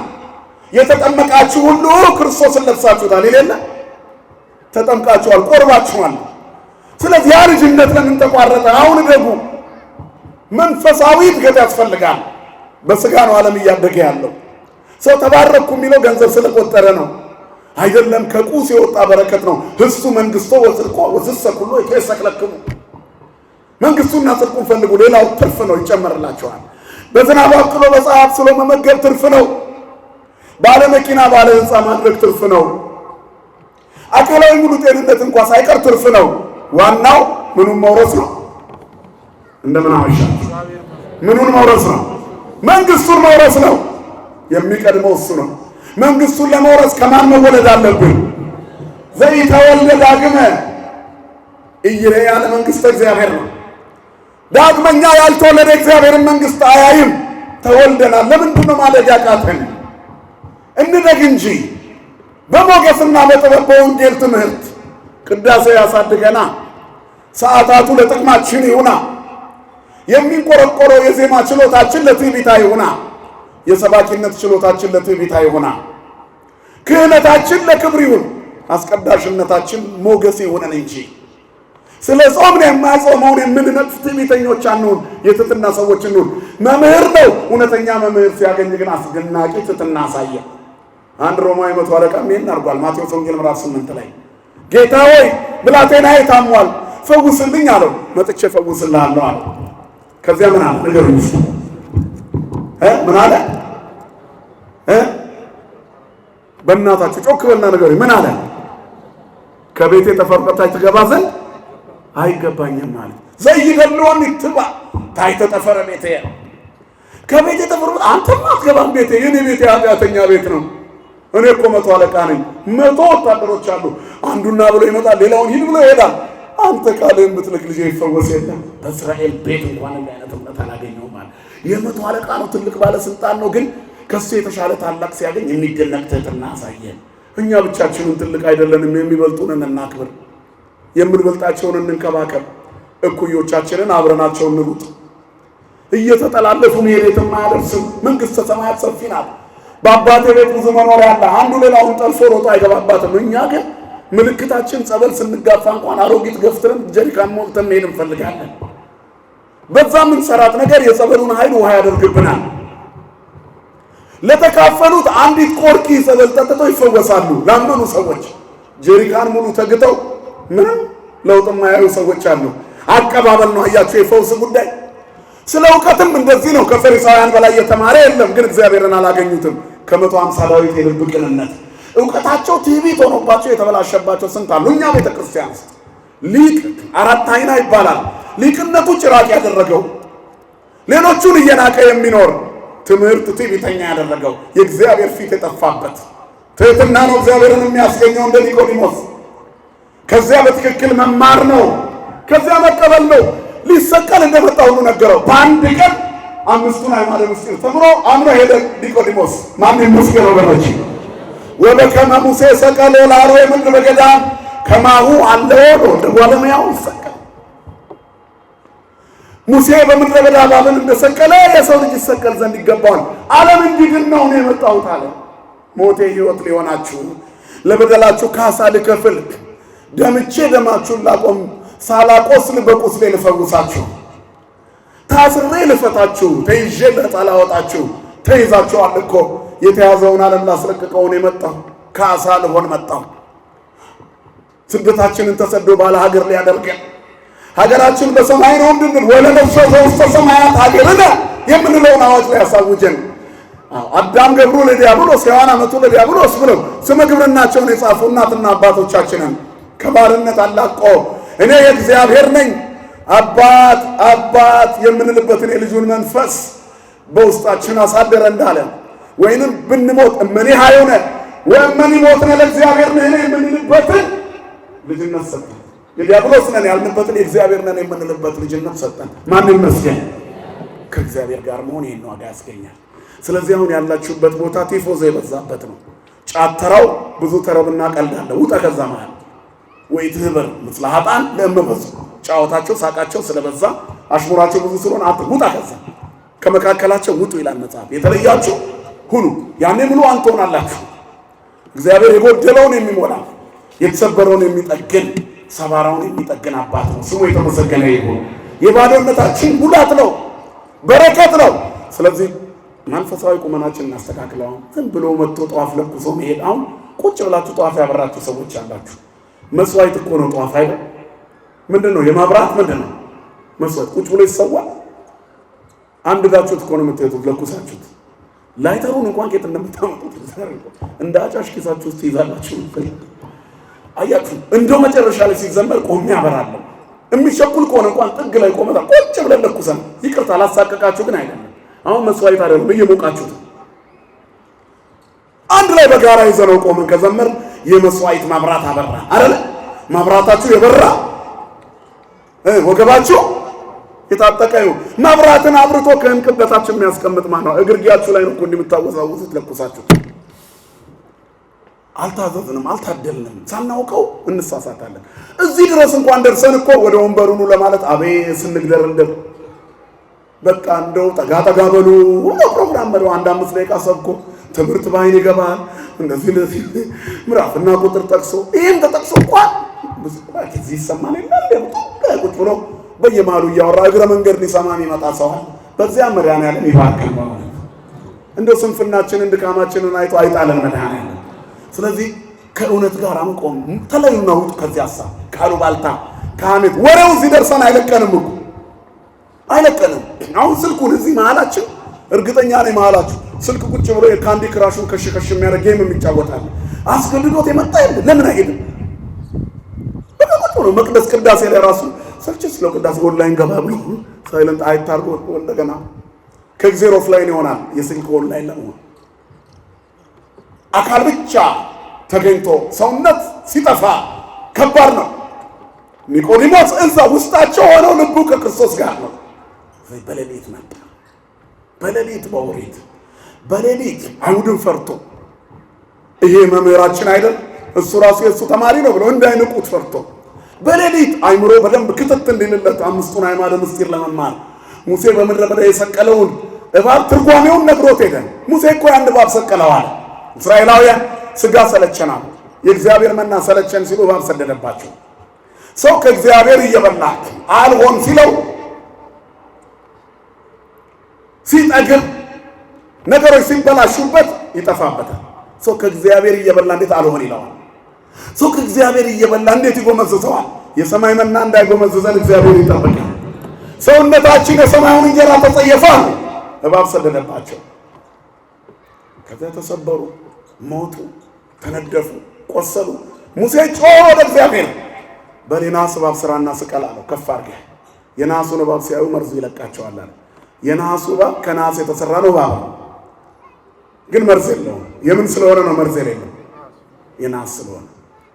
የተጠመቃችሁ ሁሉ ክርስቶስን ለብሳችሁታል ይሌለ ተጠምቃችኋል፣ ቆርባችኋል። ስለዚህ ያ ልጅነት ለምን ተቋረጠ? አሁን ደግሞ መንፈሳዊ እድገት ያስፈልጋል። በሥጋ ነው ዓለም እያደገ ያለው። ሰው ተባረኩ የሚለው ገንዘብ ስለቆጠረ ነው አይደለም። ከቁስ የወጣ በረከት ነው። ህሱ መንግስቶ ወጽድቆ ወዝሰ ኩሎ ይተሰክለክሙ። መንግስቱና ጽድቁን ፈልጉ፣ ሌላው ትርፍ ነው፣ ይጨመርላችኋል። በዝናብ አብቅሎ በፀሐይ አብስሎ መመገብ ትርፍ ነው። ባለ መኪና ባለ ህንፃ ማድረግ ትርፍ ነው። አካላዊ ሙሉ ጤንነት እንኳን ሳይቀር ትርፍ ነው። ዋናው ምኑን መውረስ ነው? እንደምን አመሻችሁ። ምኑን መውረስ ነው? መንግስቱን መውረስ ነው። የሚቀድመው እሱ ነው። መንግስቱን ለመውረስ ከማን መወለድ አለብን? ዘይተወልደ ዳግመ ኢይርኤያ ለመንግሥተ እግዚአብሔር ነው። ዳግመኛ ያልተወለደ እግዚአብሔርን መንግስት አያይም። ተወልደናል። ለምንድን ነው ማደግ ያቃተን? እንደግ እንጂ በሞገስና በጥበብ በወንጌል ትምህርት ቅዳሴ ያሳድገና፣ ሰዓታቱ ለጥቅማችን ይሁና። የሚንቆረቆረው የዜማ ችሎታችን ለትዕቢታ ይሁና። የሰባኪነት ችሎታችን ለትዕቢታ ይሁና። ክህነታችን ለክብር ይሁን። አስቀዳሽነታችን ሞገስ ይሁነን እንጂ ስለ ጾም የማይጾመውን የምንነቅፍ ትዕቢተኞች አንሁን፣ የትሕትና ሰዎች እንሁን። መምህር ነው። እውነተኛ መምህር ሲያገኝ ግን አስደናቂ ትሕትና አሳየ። አንድ ሮማዊ 100 አለቃ ይህን አድርጓል። ማቴዎስ ወንጌል ምዕራፍ 8 ላይ ጌታ ሆይ ብላቴናዬ ታሟል ፈውስልኝ አለው። መጥቼ ፈውስልሃለሁ አለ። ከዚያ ምን አለ ንገሩኝ እስኪ ምን አለ? በእናታችሁ ጮክ በልና ንገሩኝ። ምን አለ? ከቤቴ ጠፈር በታች ትገባ ዘንድ አይገባኝም ማለት ዘይገድሎን ይትባ ታይተ ጠፈረ ቤቴ ከቤቴ ጠፈር አንተማ አትገባም ቤቴ የኔ ቤቴ ኃጢአተኛ ቤት ነው። እኔ እኮ 100 አለቃ ነኝ። 100 ወታደሮች አሉ። አንዱና ብሎ ይመጣል፣ ሌላውን ሂድ ብሎ ይሄዳል። አንተ ቃልህን ብትልክ ልጄ ይፈወስ የለም። በእስራኤል ቤት እንኳን እንዲህ አይነት እምነት አላገኘሁም ማለት የ100 አለቃ ነው፣ ትልቅ ባለስልጣን ነው። ግን ከሱ የተሻለ ታላቅ ሲያገኝ የሚደነቅ ትሕትና አሳየን። እኛ ብቻችንን ትልቅ አይደለንም። የሚበልጡንን እናክብር፣ የምንበልጣቸውን እንንከባከብ፣ እኩዮቻችንን አብረናቸው እንሩጥ። እየተጠላለፉ መሄድ የትም አያደርስም። መንግሥተ ሰማያት ሰፊ ናት። በአባቴ ቤት ብዙ መኖሪያ አለ። አንዱ ሌላውን ጠልፎ ሮጦ አይገባባትም። እኛ ግን ምልክታችን ጸበል ስንጋፋ እንኳን አሮጊት ገፍትረን ጀሪካን ሞልተን መሄድ እንፈልጋለን። በዛ የምንሰራት ነገር የጸበሉን ኃይል ውሃ ያደርግብናል። ለተካፈሉት አንዲት ቆርኪ ጸበል ጠጥተው ይፈወሳሉ። ላመኑ ሰዎች ጀሪካን ሙሉ ተግተው ምንም ለውጥ የማያዩ ሰዎች አሉ። አቀባበል ነው አያችሁ የፈውስ ጉዳይ። ስለ እውቀትም እንደዚህ ነው። ከፈሪሳውያን በላይ የተማረ የለም፣ ግን እግዚአብሔርን አላገኙትም። ከ150 ዳዊት የልብ ቅንነት እውቀታቸው ትዕቢት ሆኖባቸው የተበላሸባቸው ስንት አሉ። እኛ ቤተ ክርስቲያን ውስጥ ሊቅ 4 አይና ይባላል። ሊቅነቱ ጭራቅ ያደረገው ሌሎቹን እየናቀ የሚኖር ትምህርት ትዕቢተኛ ያደረገው የእግዚአብሔር ፊት የጠፋበት ትሕትና ነው እግዚአብሔርን የሚያስገኘው እንደ ኒቆዲሞስ። ከዚያ በትክክል መማር ነው፣ ከዚያ መቀበል ነው። ሊሰቀል እንደመጣ ሁሉ ነገረው። በአንድ ቀን 5ቱን አዕማደ ምስጢር ተምሮ አምኖ ሄደ ኒቆዲሞስ። ማን ይመስገን ወገኖች? ወበከመ ሙሴ ሰቀሎ ለአርዌ ምድረ በገዳም ከማሁ አለወ እንደ ጓለሙያው ይሰቀል። ሙሴ በምድረ በዳ እባብን እንደሰቀለ የሰው ልጅ ይሰቀል ዘንድ ይገባዋል። ዓለም እንዲድን ነው እኔ የመጣሁት አለ። ሞቴ ሕይወት ሊሆናችሁ፣ ለበደላችሁ ካሳ ልከፍል፣ ደምቼ ደማችሁን ላቆም፣ ሳላቆስል በቁስሌ ልፈውሳችሁ፣ ታስሬ ልፈታችሁ፣ ተይዤ ነፃ ላወጣችሁ። ተይዛችኋል እኮ የተያዘውን ዓለም ላስለቅቀውን የመጣሁ ካሳ ልሆን መጣሁ። ስደታችንን ተሰዶ ባለ ሀገር ሊያደርገን ሀገራችን በሰማይ ነው እንድንል ወለነፍሰ ዘውስተ ሰማያት ሀገርነ የምንለውን አዋጅ ላይ ያሳውጀን። አዳም ገብሩ ለዲያብሎስ ሔዋን አመቱ ለዲያብሎስ ብለው ስመ ግብርናቸውን የጻፉ እናትና አባቶቻችንን ከባርነት አላቆ እኔ የእግዚአብሔር ነኝ አባት አባት የምንልበትን የልጁን መንፈስ በውስጣችን አሳደረ እንዳለ ወይንም ብንሞት እመኔ ሀዮነ ወእመኒ ሞትነ ለእግዚአብሔር ነን የምንልበትን ልጅነት ሰጠን። የዲያብሎስ ነን ያልንበትን የእግዚአብሔር ነን የምንልበት ልጅነት ሰጠን። ማን ይመስገን? ከእግዚአብሔር ጋር መሆን ይህን ዋጋ ያስገኛል። ስለዚህ አሁን ያላችሁበት ቦታ ቲፎዞ የበዛበት ነው። ጫተራው ብዙ ተረብና ቀልዳለ። ውጣ ከዛ መሃል ወይ ትህበር ምስለ ኃጥአን ለእመበዙ ጫወታቸው ሳቃቸው ስለበዛ አሽሙራቸው ብዙ ስለሆነ ውጣ ከዛ ከመካከላቸው ውጡ ይላል መጽሐፍ። የተለያችሁ ሁኑ ያኔ ምሉ አንተ ሆናላችሁ። እግዚአብሔር የጎደለውን የሚሞላ የተሰበረውን የሚጠግን ሰባራውን የሚጠግን አባት ነው። ስሙ የተመሰገነ ይሁን። የባዶነታችን ጉዳት ነው፣ በረከት ነው። ስለዚህ መንፈሳዊ ቁመናችን እናስተካክለው። ዝም ብሎ መጥቶ ጧፍ ለኩሶ መሄድ። አሁን ቁጭ ብላችሁ ጧፍ ያበራችሁ ሰዎች አላችሁ። መስዋዕት እኮ ነው ጧፍ አይደል? ምንድን ነው የማብራት ምንድን ነው መስዋዕት? ቁጭ ብሎ ይሰዋል። አንድ ጋችሁት እኮ ነው የምትሄዱት ለኩሳችሁት። ላይተሩን እንኳን ቄጥ እንደምታመጡት እንደ አጫሽ ኪሳችሁ ውስጥ ይዛላችሁ። አያችሁ እንደው መጨረሻ ላይ ሲዘመር ቆሜ ያበራለሁ። የሚሸኩል ከሆነ እንኳን ጥግ ላይ ቆመታ ቁጭ ብለን ለኩሰን ይቅርታ ላሳቀቃችሁ ግን አይደለም። አሁን መስዋዕት አይደለም እየሞቃችሁት አንድ ላይ በጋራ ይዘነው ቆመን ከዘመር የመስዋዕት ማብራት አበራ አይደል? ማብራታችሁ የበራ ወገባችሁ የታጠቀ ነው። ማብራትን አብርቶ ከእንቅበታችን የሚያስቀምጥ ማን ነው? እግርጌያችሁ ላይ ነው እኮ እንደምታወዛውዙት ለኩሳችሁ። አልታዘዝንም፣ አልታደልንም። ሳናውቀው እንሳሳታለን። እዚህ ድረስ እንኳን ደርሰን እኮ ወደ ወንበሩኑ ለማለት አቤት ስንግደርደር በቃ እንደው ጠጋ ጠጋ በሉ ወደ ፕሮግራም መሪው 1-5 ደቂቃ ሰብኮ ትምህርት ባይን ይገባል። እንደዚህ ምዕራፍና ቁጥር ጠቅሶ ይሄን ተጠቅሶ እንኳን ብዙ እዚህ ይሰማል ይላል ቁጭ ብሎ በየማሉ እያወራ እግረ መንገድ ሊሰማን ይመጣ ሰው አለ። በዚያ መድኃኒዓለም ይባርካል ማለት እንደ ስንፍናችንን ድካማችንን አይቶ አይጣለን መድኃኒዓለም። ስለዚህ ከእውነት ጋር መቆም ተለዩና ውጡ ከዚህ ሐሳብ ካሉባልታ ከሐሜት ወሬው እዚህ ደርሰን አይለቀንም እኮ አይለቀንም። አሁን ስልኩን እዚህ መሀላችን እርግጠኛ ነኝ መሀላችሁ ስልክ ቁጭ ብሎ የካንዲ ክራሹን ከሽ የሚያደርግ ጌም የሚጫወታል። አስገድዶት የመጣ የለ ለምን አይሄድም? በቃ ነው መቅደስ ቅዳሴ ላይ ራሱ ሰልችስ ነው ቅዳሴ ኦንላይን ገባ ብሎ ሳይለንት አይታርጎ እንደገና ከእግዚአብሔር ኦፍላይን ይሆናል። የስልክ ኦንላይን ለመሆን አካል ብቻ ተገኝቶ ሰውነት ሲጠፋ ከባድ ነው። ኒቆዲሞስ እዛ ውስጣቸው ሆነው ልቡ ከክርስቶስ ጋር ነው። በሌሊት መጣ። በሌሊት በወሬት በሌሊት አይሁድን ፈርቶ ይሄ መምህራችን አይደል እሱ ራሱ የእሱ ተማሪ ነው ብሎ እንዳይንቁት ፈርቶ በሌሊት አይምሮ በደንብ ክትት እንዲልለት አምስቱን አዕማደ ምስጢር ለመማር ሙሴ በምድረ በዳ የሰቀለውን እባብ ትርጓሜውን ነግሮት ሄደ። ሙሴ እኮ ያን እባብ ሰቀለዋል። እስራኤላውያን ስጋ ሰለቸናል፣ የእግዚአብሔር መና ሰለቸን ሲሉ እባብ ሰደደባቸው። ሰው ከእግዚአብሔር እየበላ አልሆን ሲለው ሲጠግብ ነገሮች ሲበላሹበት ይጠፋበታል። ሰው ከእግዚአብሔር እየበላ እንዴት አልሆን ይለዋል? ሰው ከእግዚአብሔር እየበላ እንዴት ይጎመዝዘዋል? የሰማይ መና እንዳይጎመዝዘን እግዚአብሔር ይጠብቃል። ሰውነታችን የሰማዩን እንጀራ ተጸየፈ፣ እባብ ሰደደባቸው። ከዚያ ተሰበሩ፣ ሞቱ፣ ተነደፉ፣ ቆሰሉ። ሙሴ ጮኸ ወደ እግዚአብሔር በናስ እባብ ስራና ስቀል አለው። ከፍ አድርገህ የናሱን እባብ ሲያዩ መርዙ ይለቃቸዋል አለ። የናሱ እባብ ከናስ የተሰራ ነው እባብ ነው፣ ግን መርዝ የለውም። የምን ስለሆነ ነው መርዝ የሌለው? የናስ ስለሆነ።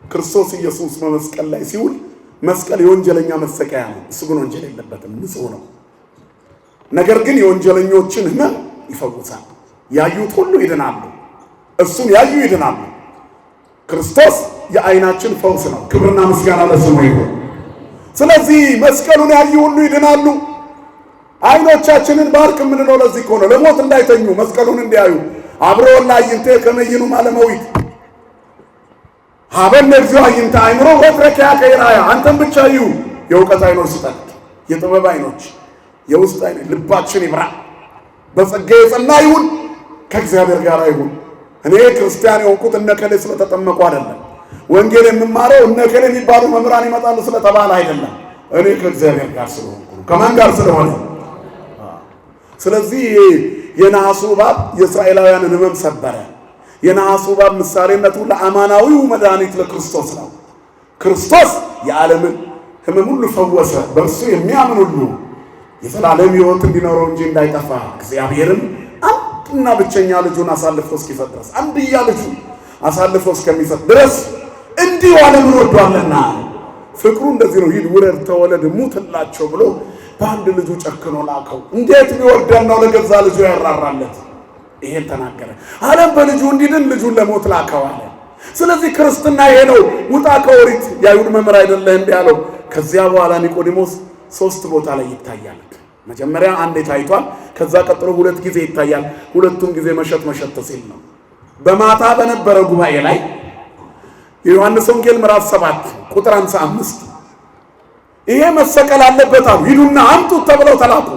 ክርስቶስ ኢየሱስ በመስቀል ላይ ሲውል መስቀል የወንጀለኛ መሰቀያ ነው። እሱ ግን ወንጀል የለበትም፣ ንጹሕ ነው። ነገር ግን የወንጀለኞችን ሕመም ይፈውሳል። ያዩት ሁሉ ይድናሉ፣ እሱን ያዩ ይድናሉ። ክርስቶስ የዓይናችን ፈውስ ነው። ክብርና ምስጋና ለስሙ ይሁን። ስለዚህ መስቀሉን ያዩ ሁሉ ይድናሉ። ዓይኖቻችንን ባርክ የምንለው ለዚህ እኮ ነው፣ ለሞት እንዳይተኙ መስቀሉን እንዲያዩ። አብረወላ አይንቴ ከመይኑ ማለመዊት ሀበነ እግዚኦ አይንተ አይምሮ ወትረኪያ ከይራያ አንተም ብቻ እዩ። የእውቀት ዓይኖች ስጠን፣ የጥበብ ዓይኖች፣ የውስጥ ዓይኖች፣ ልባችን ይብራ፣ በጸጋ የጸና ይሁን፣ ከእግዚአብሔር ጋር ይሁን። እኔ ክርስቲያን የሆንኩት እነከሌ ስለተጠመቁ አይደለም። ወንጌል የምማረው እነከሌ የሚባሉ መምህራን ይመጣሉ ስለተባለ አይደለም። እኔ ከእግዚአብሔር ጋር ስለሆንኩ ነው። ከማን ጋር ስለሆነ? ስለዚህ የነሐሱ እባብ የእስራኤላውያንን ሕመም ሰበረ። የነሐሱ እባብ ምሳሌነቱ ለአማናዊው መድኃኒት ለክርስቶስ ነው። ክርስቶስ የዓለምን ሕመም ሁሉ ፈወሰ። በእርሱ የሚያምን ሁሉ የዘላለም ሕይወት እንዲኖረው እንጂ እንዳይጠፋ እግዚአብሔርም አንድና ብቸኛ ልጁን አሳልፎ እስኪሰጥ ድረስ አንድያ ልጁን አሳልፎ እስከሚሰጥ ድረስ እንዲሁ ዓለምን ወዷልና። ፍቅሩ እንደዚህ ነው። ሂድ ውረድ ተወለድ ሙትላቸው ብሎ በአንድ ልጁ ጨክኖ ላከው። እንዴት ቢወደን ነው ለገዛ ልጁ ያራራለት? ይሄን ተናገረ። ዓለም በልጁ እንዲድን ልጁን ለሞት ላከው አለ። ስለዚህ ክርስትና ይሄ ነው። ውጣ ከኦሪት የአይሁድ መምህር አይደለህ እንዲህ አለው። ከዚያ በኋላ ኒቆዲሞስ 3 ቦታ ላይ ይታያል። መጀመሪያ አንዴ ታይቷል። ከዛ ቀጥሎ 2 ጊዜ ይታያል። ሁለቱም ጊዜ መሸት ሲል ነው። በማታ በነበረ ጉባኤ ላይ የዮሐንስ ወንጌል ምዕራፍ 7 ቁጥር 55 ይሄ መሰቀል አለበት አሉ። ሂዱና አምጡት ተብለው ተላኩ።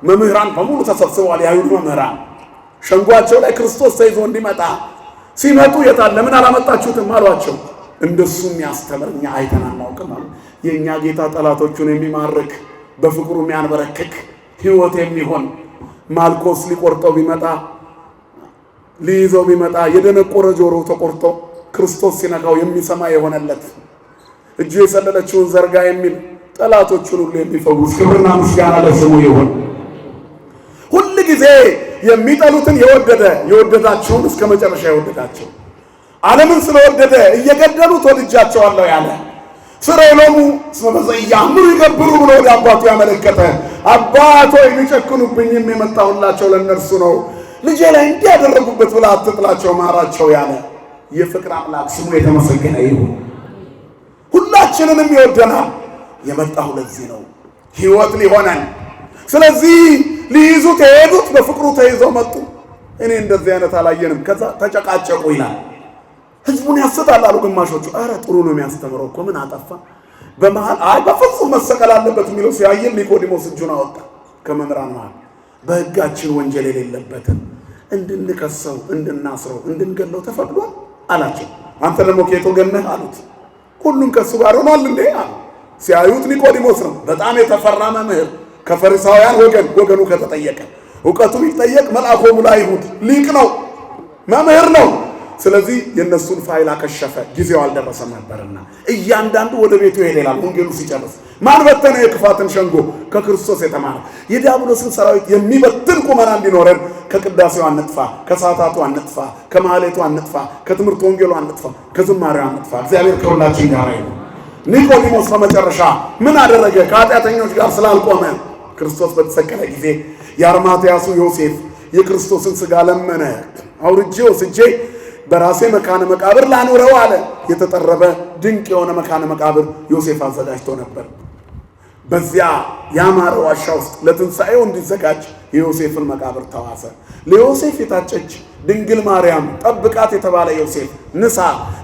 መምህራን በሙሉ ተሰብስበዋል። የአይሁድ መምህራን ሸንጓቸው ላይ ክርስቶስ ተይዞ እንዲመጣ ሲመጡ የታለ ለምን አላመጣችሁትም አሏቸው። እንደሱ የሚያስተምር እኛ አይተን አናውቅም አሉ። የእኛ ጌታ ጠላቶቹን የሚማርክ በፍቅሩ የሚያንበረክክ ሕይወት የሚሆን ማልኮስ ሊቆርጠው ቢመጣ ሊይዘው ቢመጣ የደነቆረ ጆሮው ተቆርጦ ክርስቶስ ሲነካው የሚሰማ የሆነለት እጁ የሰለለችውን ዘርጋ የሚል ጠላቶቹን ሁሉ የሚፈውስ ክብርና ምስጋና ለስሙ ይሁን። ሁል ጊዜ የሚጠሉትን የወደዳቸውን እስከ መጨረሻ የወደዳቸው ዓለምን ስለወደደ እየገደሉት ወድጃቸዋለሁ ያለ ፍሬሎሙ ስለበዘያምሩ ይገብሩ ብሎ ወደ አባቱ ያመለከተ አባቶ የሚጨክኑብኝም የመጣሁላቸው ለእነርሱ ነው፣ ልጄ ላይ እንዲያደረጉበት ብላ አትጥላቸው ማራቸው ያለ የፍቅር አምላክ ስሙ የተመሰገነ ይሁን። ሁላችንንም ይወደናል። የመጣው ለዚህ ነው፣ ሕይወት ሊሆነን። ስለዚህ ሊይዙት የሄዱት በፍቅሩ ተይዘው መጡ። እኔ እንደዚህ አይነት አላየንም። ከዛ ተጨቃጨቁ ይላል። ህዝቡን ያስታል አሉ ግማሾቹ። ኧረ ጥሩ ነው የሚያስተምረው እኮ ምን አጠፋ? በመሃል አይ በፍጹም መሰቀል አለበት የሚለው ሲያየን ኒቆዲሞስ እጁን አወጣ ከመምህራን መሃል። በሕጋችን ወንጀል የሌለበትን እንድንከሰው እንድናስረው እንድንገለው ተፈቅዷል አላቸው። አንተ ደግሞ ከየት ወገን ነህ አሉት። ሁሉም ከሱ ጋር ሆኗል እንዴ አሉ። ሲያዩት ኒቆዲሞስ ነው፣ በጣም የተፈራ መምህር፣ ከፈሪሳውያን ወገኑ ከተጠየቀ እውቀቱ ቢጠየቅ መልአኮሙ ለአይሁድ ሊቅ ነው፣ መምህር ነው። ስለዚህ የነሱን ፋይል አከሸፈ። ጊዜው አልደረሰም ነበርና እያንዳንዱ ወደ ቤቱ ሄደ ይላል ወንጌሉ ሲጨርስ። ማን በተነ የክፋትን ሸንጎ? ከክርስቶስ የተማረ። የዲያብሎስን ሰራዊት የሚበትን ቁመና እንዲኖረን ከቅዳሴው አንጥፋ፣ ከሰዓታቱ አንጥፋ፣ ከማህሌቱ አንጥፋ፣ ከትምህርት ወንጌሉ አንጥፋ፣ ከዝማሬው አንጥፋ። እግዚአብሔር ከሁላችን ጋር ይሁን። ኒቆዲሞስ በመጨረሻ ምን አደረገ? ከኃጢአተኞች ጋር ስላልቆመ ክርስቶስ በተሰቀለ ጊዜ የአርማትያሱ ዮሴፍ የክርስቶስን ሥጋ ለመነ። አውርጄ ወስጄ በራሴ መካነ መቃብር ላኖረው አለ። የተጠረበ ድንቅ የሆነ መካነ መቃብር ዮሴፍ አዘጋጅቶ ነበር። በዚያ ያማረ ዋሻ ውስጥ ለትንሣኤው እንዲዘጋጅ የዮሴፍን መቃብር ተዋሰ። ለዮሴፍ የታጨች ድንግል ማርያም ጠብቃት የተባለ ዮሴፍ ንሳ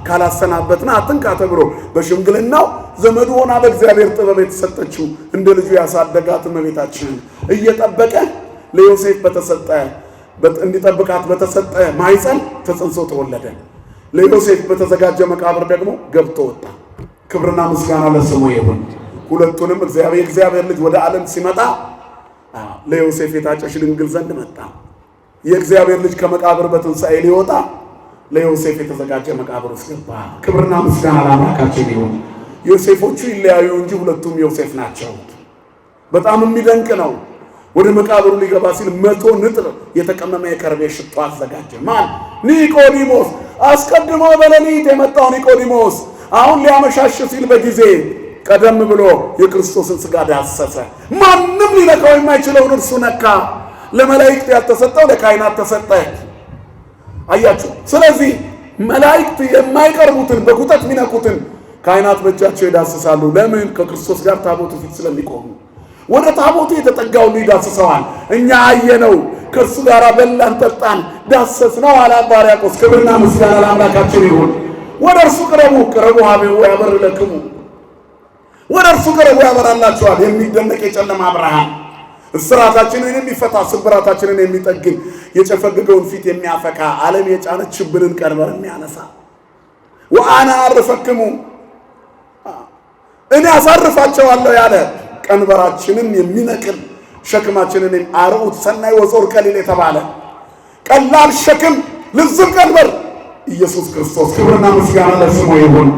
ካላሰናበትና አትንካ ተብሎ በሽምግልናው ዘመዱ ሆና በእግዚአብሔር ጥበብ የተሰጠችው እንደ ልጁ ያሳደጋት እመቤታችንን እየጠበቀ ለዮሴፍ በተሰጠ እንዲጠብቃት በተሰጠ ማኅፀን ተጸንሶ ተወለደ። ለዮሴፍ በተዘጋጀ መቃብር ደግሞ ገብቶ ወጣ። ክብርና ምስጋና ለስሙ ይሁን። ሁለቱንም የእግዚአብሔር ልጅ ወደ ዓለም ሲመጣ ለዮሴፍ የታጨች ድንግል ዘንድ መጣ። የእግዚአብሔር ልጅ ከመቃብር በትንሣኤ ሊወጣ ለዮሴፍ የተዘጋጀ መቃብር ውስጥ ገባ። ክብርና ምስጋና ለአምላካችን ይሁን። ዮሴፎቹ ይለያዩ እንጂ ሁለቱም ዮሴፍ ናቸው። በጣም የሚደንቅ ነው። ወደ መቃብሩ ሊገባ ሲል 100 ንጥር የተቀመመ የከርቤ ሽቶ አዘጋጀ። ማን? ኒቆዲሞስ። አስቀድሞ በሌሊት የመጣው ኒቆዲሞስ አሁን ሊያመሻሽ ሲል በጊዜ ቀደም ብሎ የክርስቶስን ሥጋ ዳሰሰ። ማንም ሊነካው የማይችለውን እርሱ ነካ። ለመላእክት ያልተሰጠው ለካህናት ተሰጠ። አያችሁ። ስለዚህ መላእክት የማይቀርቡትን በቁጠት የሚነኩትን ካህናት በእጃቸው ይዳስሳሉ። ለምን? ከክርስቶስ ጋር ታቦቱ ፊት ስለሚቆሙ። ወደ ታቦቱ የተጠጋው ይዳስሰዋል። እኛ አየነው፣ ከእርሱ ጋር በላን ጠጣን፣ ዳሰስነው አለ አባ ሕርያቆስ። ክብርና ምስጋና ለአምላካችን ይሁን። ወደ እርሱ ቅረቡ ቅረቡ ሀቤሁ ያበር ለክሙ። ወደ እርሱ ቅረቡ ያበራላችኋል። የሚደነቅ የጨለማ ብርሃን እስራታችንን የሚፈታ ስብራታችንን የሚጠግን የጨፈገገውን ፊት የሚያፈካ ዓለም የጫነችብንን ቀንበር የሚያነሳ ወአነ አርፈክሙ እኔ አሳርፋቸዋለሁ ያለ ቀንበራችንን የሚነቅል ሸክማችንን አርዑት ሰናይ ወጾር ቀሊል የተባለ ቀላል ሸክም ልዝብ ቀንበር ኢየሱስ ክርስቶስ ክብርና ምስጋና ለስሙ ይሁን።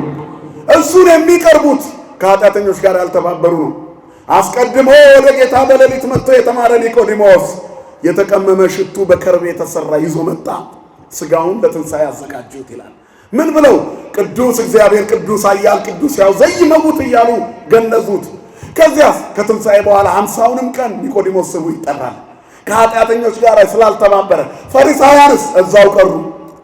እሱን የሚቀርቡት ከኃጢአተኞች ጋር ያልተባበሩ ነው። አስቀድሞ ወደ ጌታ በሌሊት መጥቶ የተማረ ኒቆዲሞስ የተቀመመ ሽቱ በከርቤ የተሰራ ይዞ መጣ። ሥጋውን ለትንሣኤ ያዘጋጁት ይላል። ምን ብለው? ቅዱስ እግዚአብሔር ቅዱስ ኃያል ቅዱስ ሕያው ዘይመውት እያሉ ገለጹት። ከዚያስ ከትንሣኤ በኋላ 50ውንም ቀን ኒቆዲሞስ ስሙ ይጠራል። ከኃጢአተኞች ጋር ስላልተባበረ ፈሪሳውያንስ እዛው ቀሩ።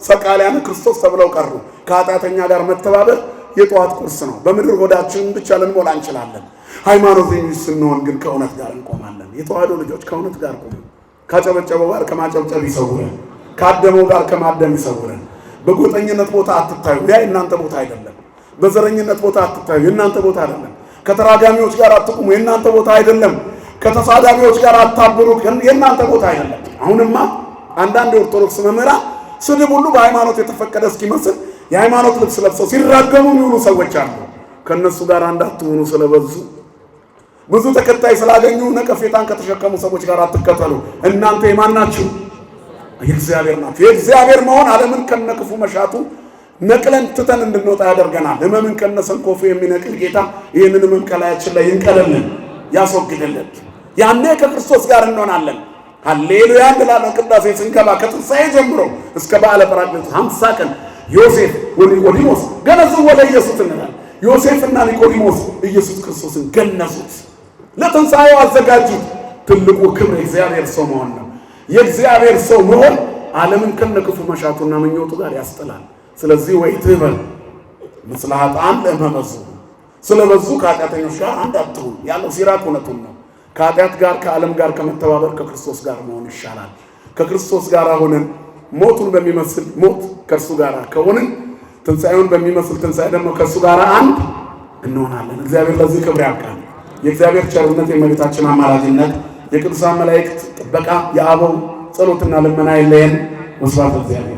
ሰቃልያን ክርስቶስ ተብለው ቀሩ። ከኃጢአተኛ ጋር መተባበር የጠዋት ቁርስ ነው። በምድር ሆዳችንን ብቻ ልንሞላ እንችላለን። ሃይማኖተኞች ስንሆን ግን ከእውነት ጋር እንቆማለን። የተዋህዶ ልጆች ከእውነት ጋር ቆሙ። ካጨበጨበው ጋር ከማጨብጨብ ይሰውረን፣ ካደመው ጋር ከማደም ይሰውረን። በጎጠኝነት ቦታ አትታዩ፣ ያ የእናንተ ቦታ አይደለም። በዘረኝነት ቦታ አትታዩ፣ የእናንተ ቦታ አይደለም። ከተራጋሚዎች ጋር አትቁሙ፣ የእናንተ ቦታ አይደለም። ከተሳዳቢዎች ጋር አታብሩ፣ የእናንተ ቦታ አይደለም። አሁንማ አንዳንድ የኦርቶዶክስ መምህራን ስድብ ሁሉ በሃይማኖት የተፈቀደ እስኪመስል የሃይማኖት ልብስ ለብሰው ሲራገሙ የሚውሉ ሰዎች አሉ። ከነሱ ጋር እንዳትሆኑ ስለበዙ ብዙ ተከታይ ስላገኙ ነቀፌታን ከተሸከሙ ሰዎች ጋር አትከተሉ። እናንተ የማን ናችሁ? የእግዚአብሔር ናችሁ። የእግዚአብሔር መሆን ዓለምን ከነክፉ መሻቱ ነቅለን ትተን እንድንወጣ ያደርገናል። ሕመምን ከነሰንኮፉ የሚነቅል ጌታ ይህንን ሕመም ከላያችን ላይ ይንቀልልን፣ ያስወግድልን። ያኔ ከክርስቶስ ጋር እንሆናለን። ሃሌሉያ እንላለን። ቅዳሴ ስንገባ ከትንሣኤ ጀምሮ እስከ በዓለ ጰራቅሊጦስ 50 ቀን ዮሴፍ ወኒቆዲሞስ ገነዙ ወደ ኢየሱስ እንላለን። ዮሴፍና ኒቆዲሞስ ኢየሱስ ክርስቶስን ገነዙት፣ ለትንሣኤው አዘጋጁት። ትልቁ ክብር የእግዚአብሔር ሰው መሆን ነው። የእግዚአብሔር ሰው መሆን ዓለምን ከነክፉ መሻቱና ምኞቱ ጋር ያስጥላል። ስለዚህ ወይ ትበል ምስለ ኃጥአን ለመመዙ ስለበዙ ከኃጢአተኞች ጋር አንድ አትሁኑ ያለው ሲራክ እውነቱን ነው። ከኃጢአት ጋር ከዓለም ጋር ከመተባበር ከክርስቶስ ጋር መሆን ይሻላል። ከክርስቶስ ጋር ሆነን ሞቱን በሚመስል ሞት ከእርሱ ጋር ከሆንን ትንሣኤውን በሚመስል ትንሣኤ ደግሞ ከእሱ ጋር አንድ እንሆናለን። እግዚአብሔር ለዚህ ክብር ያብቃል። የእግዚአብሔር ቸርነት፣ የእመቤታችን አማላጅነት፣ የቅዱሳን መላእክት ጥበቃ፣ የአበው ጸሎትና ልመና አይለየን። ወስብሐት ለእግዚአብሔር።